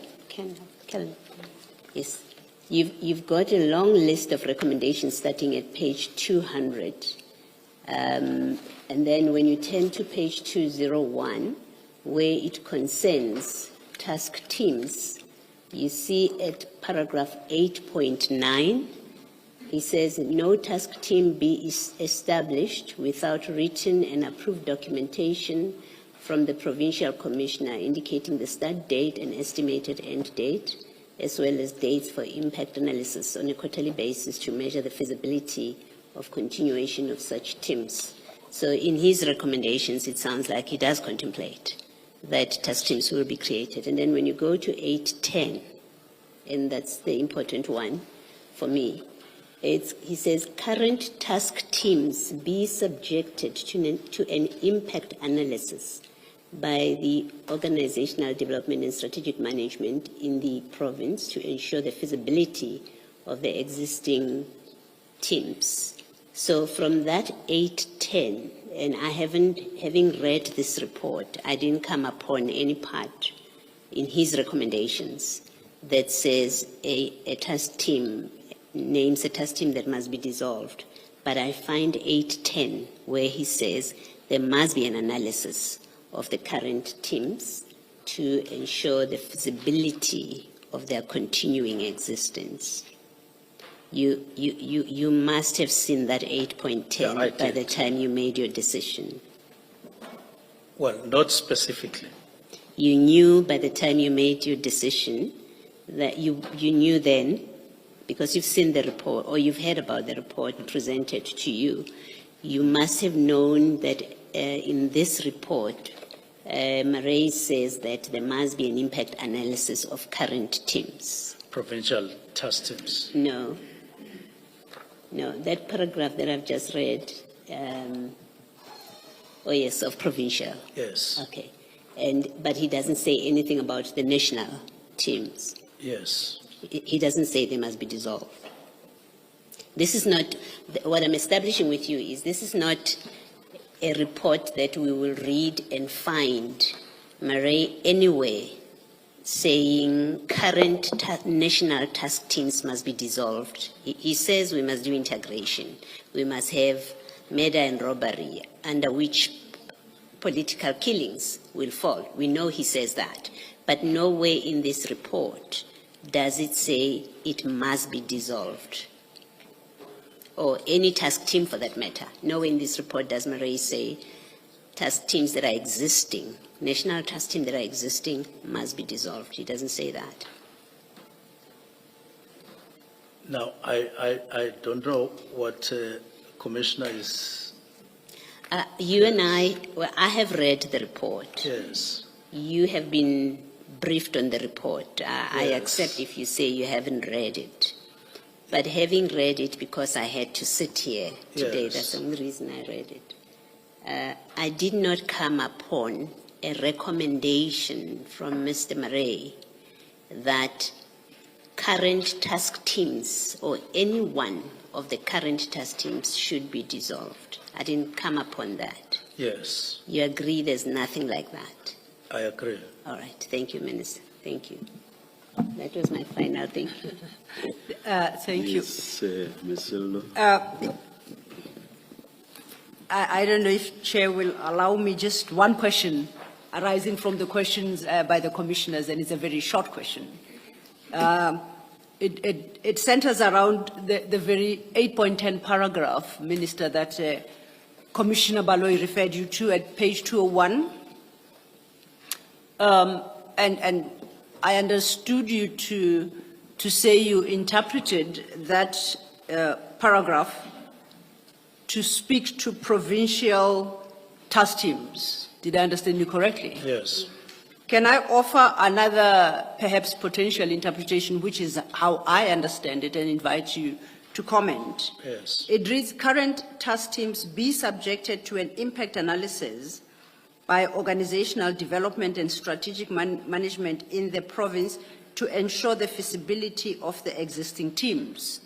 Yes. You've got a long list of recommendations starting at page 200. And then when you turn to page 201, where it concerns task teams, you see at paragraph 8.9, he says, no task team be established without written and approved documentation from the provincial commissioner indicating the start date and estimated end date, as well as dates for impact analysis on a quarterly basis to measure the feasibility of continuation of such teams. So in his recommendations, it sounds like he does contemplate that task teams will be created. And then when you go to 8.10, and that's the important one for me, he says current task teams be subjected to an impact analysis by the Organizational Development and Strategic Management in the province to ensure the feasibility of the existing teams. So from that 8.10, and having read this report, I didn't come upon any part in his recommendations that says a task team, names a task team that must be dissolved. But I find 8.10 where he says there must be an analysis of the current teams to ensure the feasibility of their continuing existence. You must have seen that 8.10 by the time you made your decision. Well, not specifically. You knew by the time you made your decision that you knew then, because you've seen the report or you've heard about the report presented to you, you must have known that in this report, Murray says that there must be an impact analysis of current teams. Provincial task teams. No, that paragraph that I've just read, oh yes, of provincial. Yes. Okay, but he doesn't say anything about the national teams. Yes. He doesn't say they must be dissolved. This is not, what I'm establishing with you is this is not a report that we will read and find Murray anyway saying current national task teams must be dissolved. He says we must do integration. We must have murder and robbery, under which political killings will fall. We know he says that. But nowhere in this report does it say it must be dissolved, or any task team for that matter. Nowhere in this report does Murray say task teams that are existing, national task teams that are existing must be dissolved. He doesn't say that. Now, I don't know what Commissioner is... You and I have read the report. Yes. You have been briefed on the report. I Yes. accept if you say you haven't read it. But having read it, because I had to sit here today, Yes. that's the only reason I read it. I did not come upon a recommendation from Mr. Murray that current task teams or any one of the current task teams should be dissolved. I didn't come upon that. Yes, You agree there's nothing like that? I agree. All right. Thank you, Minister. Thank you. That was my final, thank you. Thank you. Yes, Ms. Sillo. I don't know if Chair will allow me just one question arising from the questions by the commissioners, and it's a very short question. It centers around the very 8.10 paragraph, Minister, that Commissioner Baloyi referred you to at page 201. And I understood you to say you interpreted that paragraph to speak to provincial task teams. Did I understand you correctly? Yes. Can I offer another perhaps potential interpretation, which is how I understand it, and invite you to comment? Yes. It reads, current task teams be subjected to an impact analysis by organizational development and strategic management in the province to ensure the feasibility of the existing teams.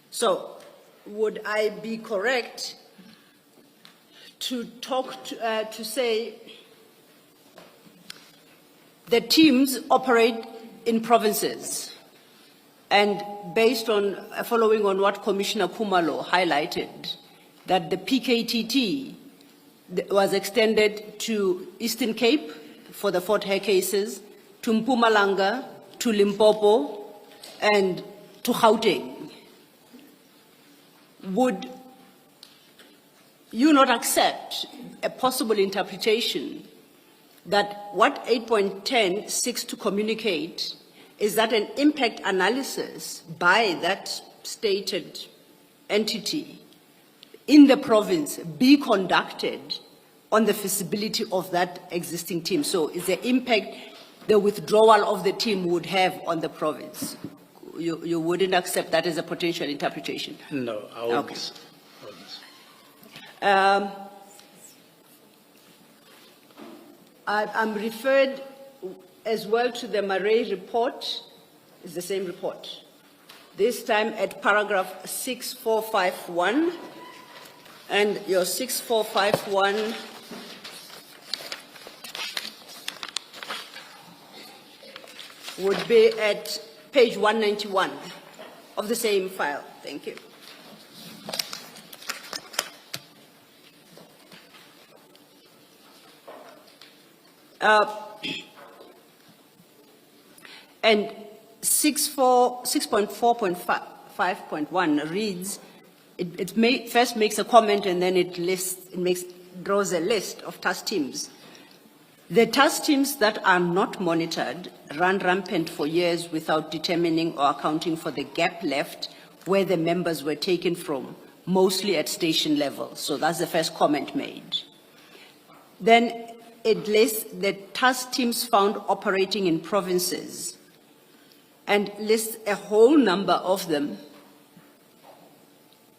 So, would I be correct to talk to say the teams operate in provinces, and based on following on what Commissioner Kumalo highlighted, that the PKTT was extended to Eastern Cape for the Fort Hare cases, to Mpumalanga, to Limpopo, and to Gauteng? Would you not accept a possible interpretation that what 8.10 seeks to communicate is that an impact analysis by that stated entity in the province be conducted on the feasibility of that existing team? So is the impact the withdrawal of the team would have on the province? You wouldn't accept that as a potential interpretation? No, I won't. Okay. I'm referred as well to the Murray report. It's the same report. This time at paragraph 6451. And your 6451 would be at page 191 of the same file. Thank you. And 6.4.5.1 reads, it first makes a comment and then it draws a list of task teams. The task teams that are not monitored run rampant for years without determining or accounting for the gap left where the members were taken from, mostly at station level. So that's the first comment made. Then it lists the task teams found operating in provinces and lists a whole number of them.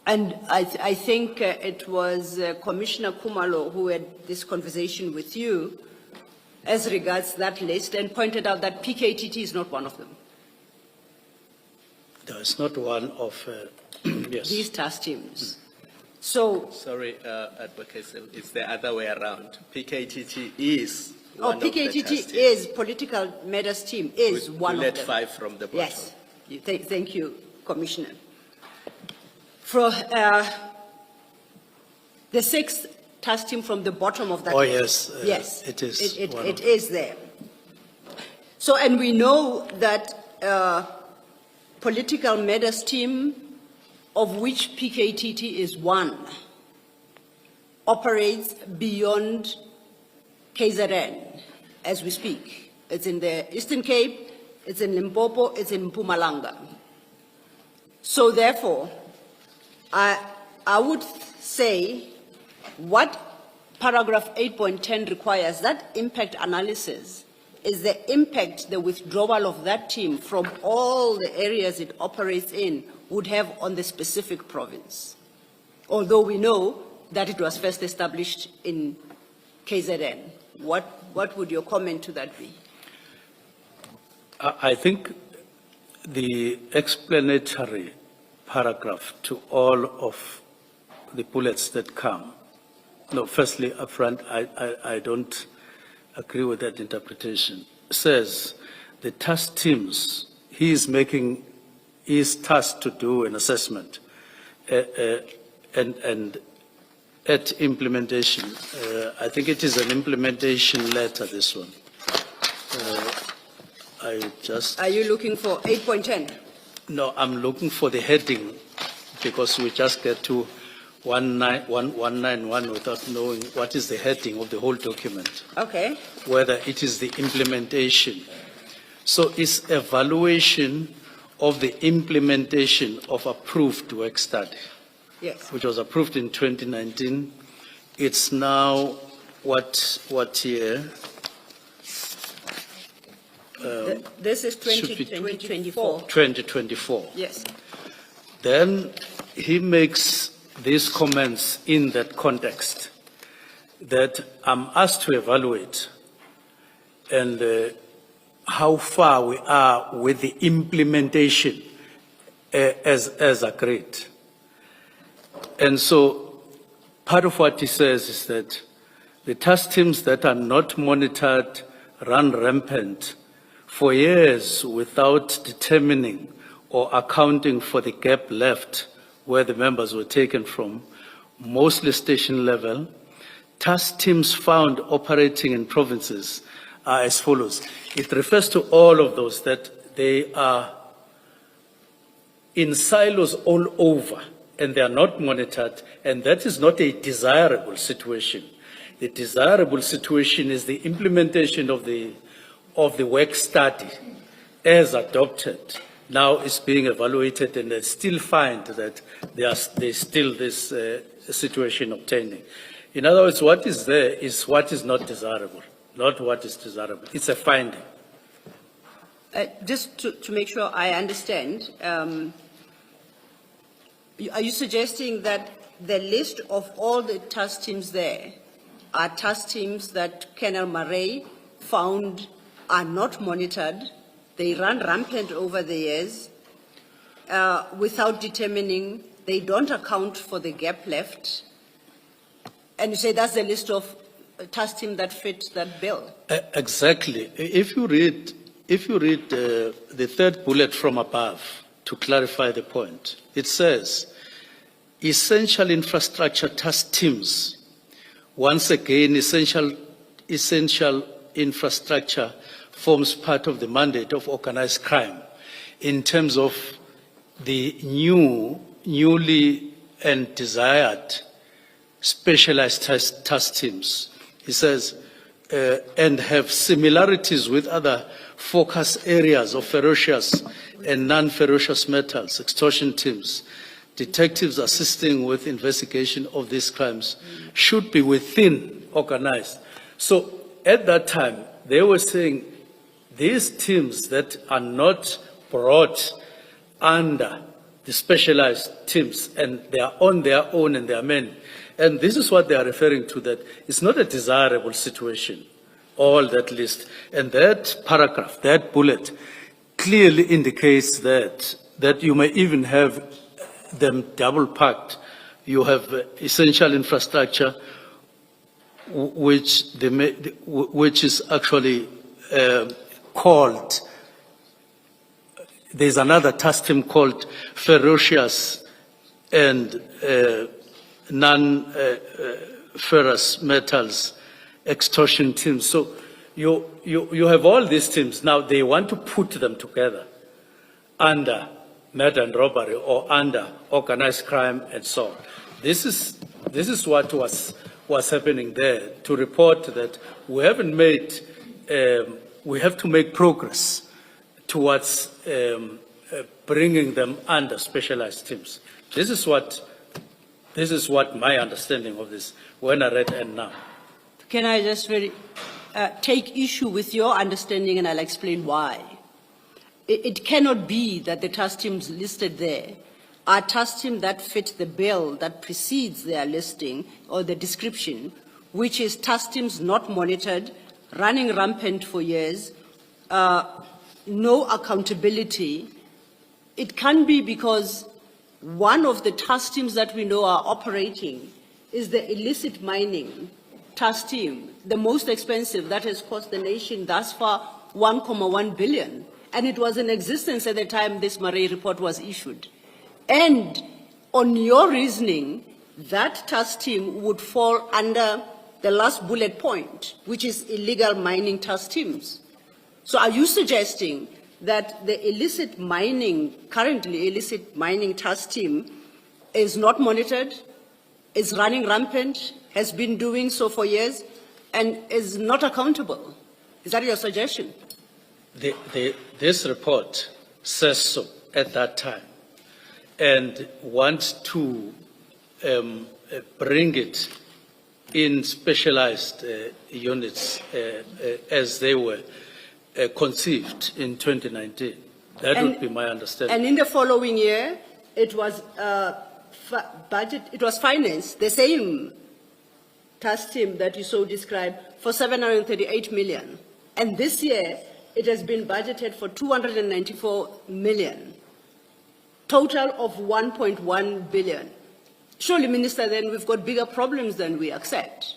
And I think it was Commissioner Kumalo who had this conversation with you as regards that list and pointed out that PKTT is not one of them. No, it's not one of, yes. These task teams. So, Sorry, Advocate Sil, it's the other way around. PKTT is one of the task PKTT teams. is political matters team, is one of Bullet them. 5 from the bottom. Yes, thank you, Commissioner. For the sixth task team from the bottom of that. Oh, list, yes, yes, it is. It is there. So, and we know that political matters team, of which PKTT is one, operates beyond KZN as we speak. It's in the Eastern Cape, it's in Limpopo, it's in Mpumalanga. So therefore, I would say what paragraph 8.10 requires, that impact analysis, is the impact the withdrawal of that team from all the areas it operates in would have on the specific province. Although we know that it was first established in KZN. What would your comment to that be? I think the explanatory paragraph to all of the bullets that come. No, firstly, upfront, I don't agree with that interpretation. Says the task teams, he is tasked to do an assessment and at implementation. I think it is an implementation letter, this one. Are you looking for 8.10? No, I'm looking for the heading because we just get to 191 without knowing what is the heading of the whole document, Okay. whether it is the implementation. So it's evaluation of the implementation of approved work study, Yes. which was approved in 2019. It's now what year? This is should be 2024. 2024. Yes. Then he makes these comments in that context that I'm asked to evaluate and how far we are with the implementation as agreed. And so part of what he says is that the task teams that are not monitored run rampant for years without determining or accounting for the gap left where the members were taken from, mostly station level. Task teams found operating in provinces are as follows. It refers to all of those that they are in silos all over and they are not monitored, and that is not a desirable situation. The desirable situation is the implementation of the work study as adopted. Now it's being evaluated and they still find that there's still this situation obtaining. In other words, what is there is what is not desirable, not what is desirable. It's a finding. Just to make sure I understand, are you suggesting that the list of all the task teams there are task teams that Colonel Murray found are not monitored? They run rampant over the years without determining, they don't account for the gap left. And you say that's the list of task teams that fit that bill. Exactly. If you read the third bullet from above, to clarify the point, it says, essential infrastructure task teams. Once again, essential infrastructure forms part of the mandate of organized crime in terms of the newly and desired specialized task teams. He says, and have similarities with other focus areas of ferocious and non-ferocious metals, extortion teams. Detectives assisting with investigation of these crimes should be within organized. So at that time, they were saying these teams that are not brought under the specialized teams and they are on their own and they are men. And this is what they are referring to, that it's not a desirable situation, all that list. And that paragraph, that bullet, clearly indicates that you may even have them double packed. You have essential infrastructure, which is actually called, there's another task team called ferocious and non-ferrous metals extortion teams. So you have all these teams. Now they want to put them together under murder and robbery or under organized crime and so on. This is what was happening there, to report that we haven't made, we have to make progress towards bringing them under specialized teams. This is what my understanding of this, when I read and now. Can I just take issue with your understanding, and I'll explain why. It cannot be that the task teams listed there are task teams that fit the bill that precedes their listing or the description, which is task teams not monitored, running rampant for years, no accountability. It can be because one of the task teams that we know are operating is the illicit mining task team, the most expensive, that has cost the nation thus far 1.1 billion. And it was in existence at the time this Murray report was issued. And on your reasoning, that task team would fall under the last bullet point, which is illegal mining task teams. So are you suggesting that the illicit mining, currently illicit mining task team is not monitored, is running rampant, has been doing so for years, and is not accountable? Is that your suggestion? This report says so at that time, and wants to bring it in specialized units as they were conceived in 2019. That would be my understanding. And in the following year, it was it was financed, the same task team that you so described, for 738 million. And this year, it has been budgeted for 294 million, total of 1.1 billion. Surely, Minister, then we've got bigger problems than we accept.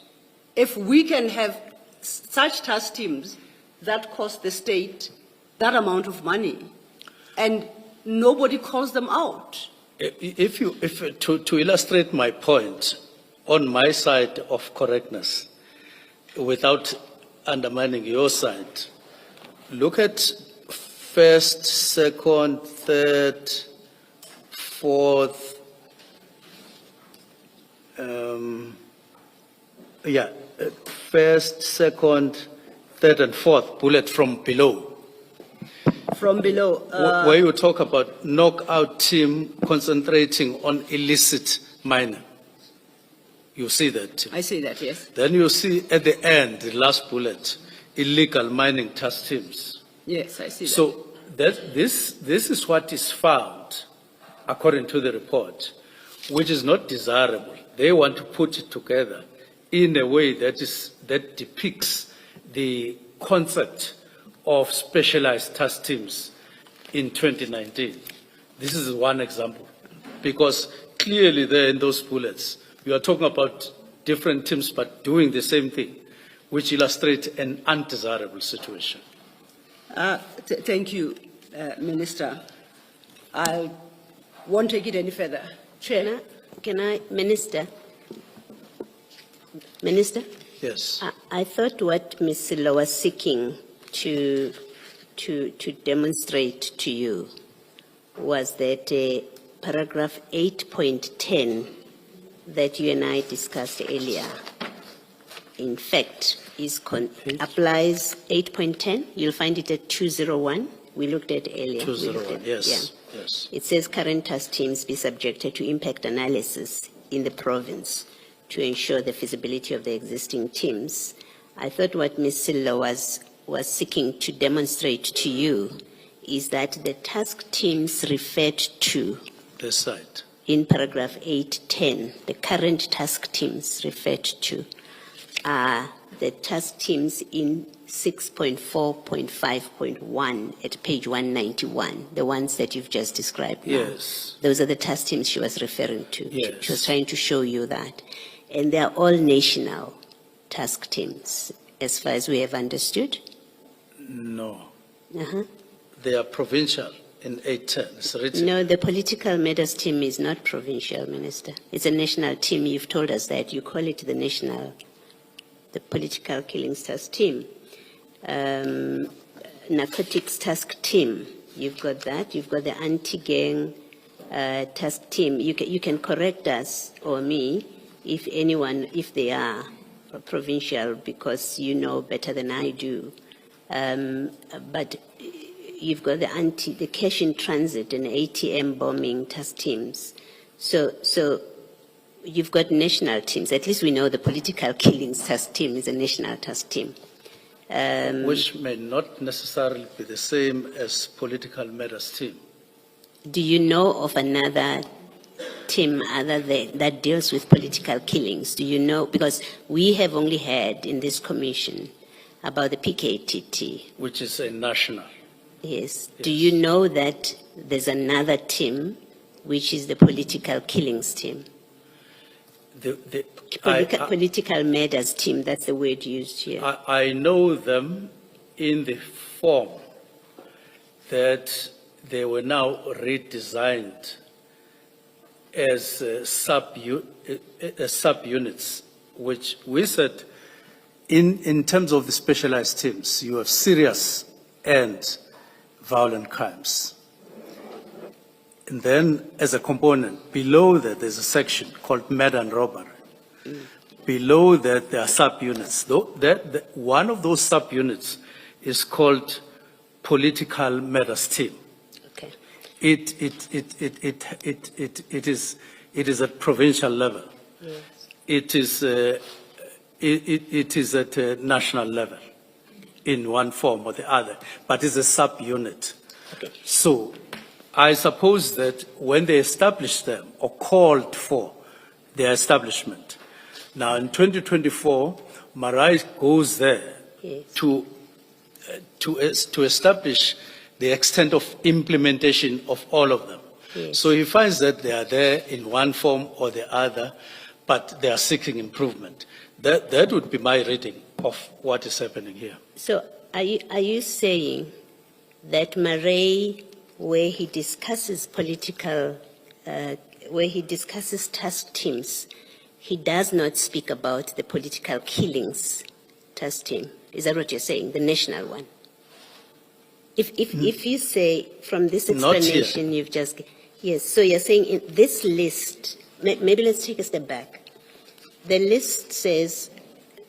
If we can have such task teams that cost the state that amount of money, and nobody calls them out. To illustrate my point, on my side of correctness, without undermining your side, look at first, second, third, fourth, first, second, third, and fourth bullet from below. From below. Where you talk about knockout team concentrating on illicit mining. You see that? I see that, yes. Then you see at the end, the last bullet, illegal mining task teams. Yes, I see that. So this is what is found, according to the report, which is not desirable. They want to put it together in a way that depicts the concept of specialized task teams in 2019. This is one example, because clearly there in those bullets, you are talking about different teams but doing the same thing, which illustrates an undesirable situation. Thank you, Minister. I won't take it any further. Chair? Can I, Minister? Minister? Yes. I thought what Ms. Silla was seeking to demonstrate to you was that paragraph 8.10 that you and I discussed earlier, in fact, applies 8.10. You'll find it at 201. We looked at earlier. 201, yes. Yeah. Yes. It says current task teams be subjected to impact analysis in the province to ensure the feasibility of the existing teams. I thought what Ms. Silla was seeking to demonstrate to you is that the task teams referred to This side. in paragraph 8.10, the current task teams referred to are the task teams in 6.4.5.1 at page 191, the ones that you've just described now. Yes. Those are the task teams she was referring to. Yes. She was trying to show you that. And they're all national task teams, as far as we have understood. No. Uh-huh. They are provincial in 810. It's written. No, the political matters team is not provincial, Minister. It's a national team. You've told us that. You call it the political killings task team. Narcotics task team. You've got that. You've got the anti-gang task team. You can correct us or me if they are provincial, because you know better than I do. But you've got the cash in transit and ATM bombing task teams. So you've got national teams. At least we know the political killings task team is a national task team. Which may not necessarily be the same as political matters team. Do you know of another team that deals with political killings? Do you know? Because we have only heard in this commission about the PKTT. Which is a national. Yes. Do you know that there's another team which is the political killings team? Political matters team, that's the word used here. I know them in the form that they were now redesigned as subunits, which we said in terms of the specialized teams, you have serious and violent crimes. And then as a component, below that there's a section called murder and robbery. Below that there are subunits. One of those subunits is called political matters team. Okay. It is at provincial level. Yes. It is at a national level in one form or the other, but it's a subunit. Okay. So I suppose that when they established them or called for their establishment, now in 2024, Marai goes there Yes. to establish the extent of implementation of all of them. Yes. So he finds that they are there in one form or the other, but they are seeking improvement. That would be my reading of what is happening here. So are you saying that Murray, where he discusses where he discusses task teams, he does not speak about the political killings task team? Is that what you're saying, the national one? If you say from this Not explanation you've just, yes, so you're saying in this list, maybe let's take a step back. The list says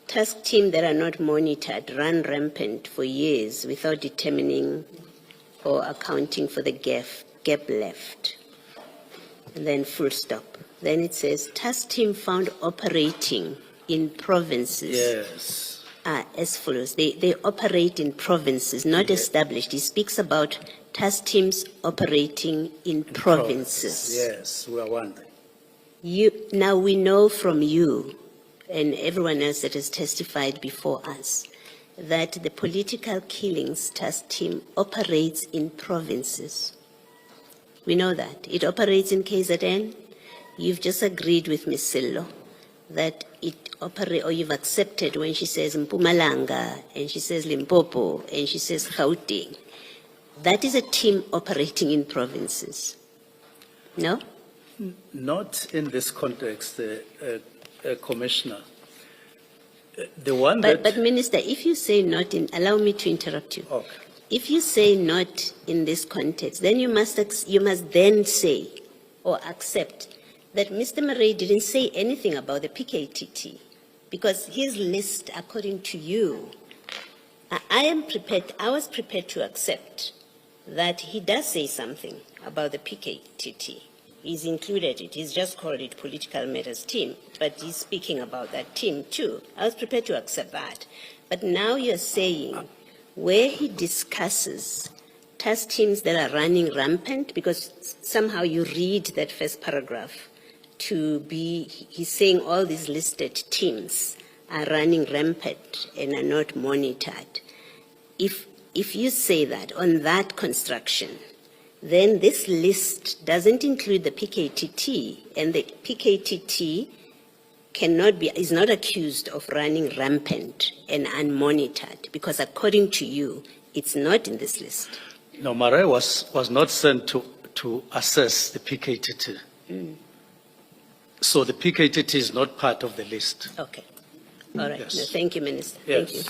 task team that are not monitored run rampant for years without determining or accounting for the gap left. And then full stop. Then it says task team found operating in provinces. Yes. As follows. They operate in provinces, not established. He speaks about task teams operating in provinces. Yes, we are wondering. Now we know from you and everyone else that has testified before us that the political killings task team operates in provinces. We know that. It operates in KZN. You've just agreed with Ms. Sillo that it operates, or you've accepted when she says Mpumalanga, and she says Limpopo, and she says Gauteng. That is a team operating in provinces. No? Not in this context, Commissioner. The one But Minister, if you say not in, allow me to interrupt you. Okay. If you say not in this context, then you must then say or accept that Mr. Murray didn't say anything about the PKTT, because his list, according to you, I was prepared to accept that he does say something about the PKTT. He's included it. He's just called it political matters team, but he's speaking about that team too. I was prepared to accept that. But now you're saying where he discusses task teams that are running rampant, because somehow you read that first paragraph to be, he's saying all these listed teams are running rampant and are not monitored. If you say that on that construction, then this list doesn't include the PKTT, and the PKTT is not accused of running rampant and unmonitored, because according to you, it's not in this list. No, Murray was not sent to assess the PKTT. So the PKTT is not part of the list. Okay. All right. Yes. No, thank you, Minister. Yes. Thank you.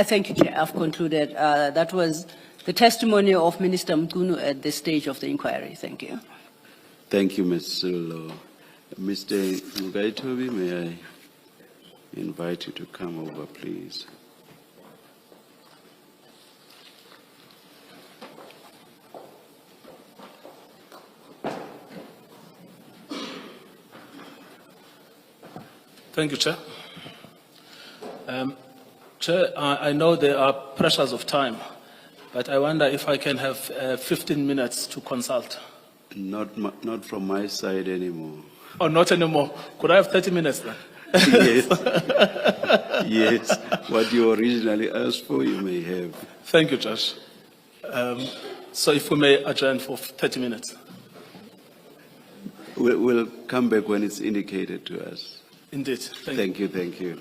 Thank you, Chair. I've concluded. That was the testimony of Minister Mkunu at this stage of the inquiry. Thank you. Thank you, Ms. Sillo. Mr. Mugaitobi, may I invite you to come over, please? Thank you, Chair. Chair, I know there are pressures of time, but I wonder if I can have 15 minutes to consult. Not from my side anymore. Oh, not anymore. Could I have 30 minutes then? Yes. Yes. What you originally asked for, you may have. Thank you, Judge. So if we may adjourn for 30 minutes. We'll come back when it's indicated to us. Indeed. Thank you. Thank you.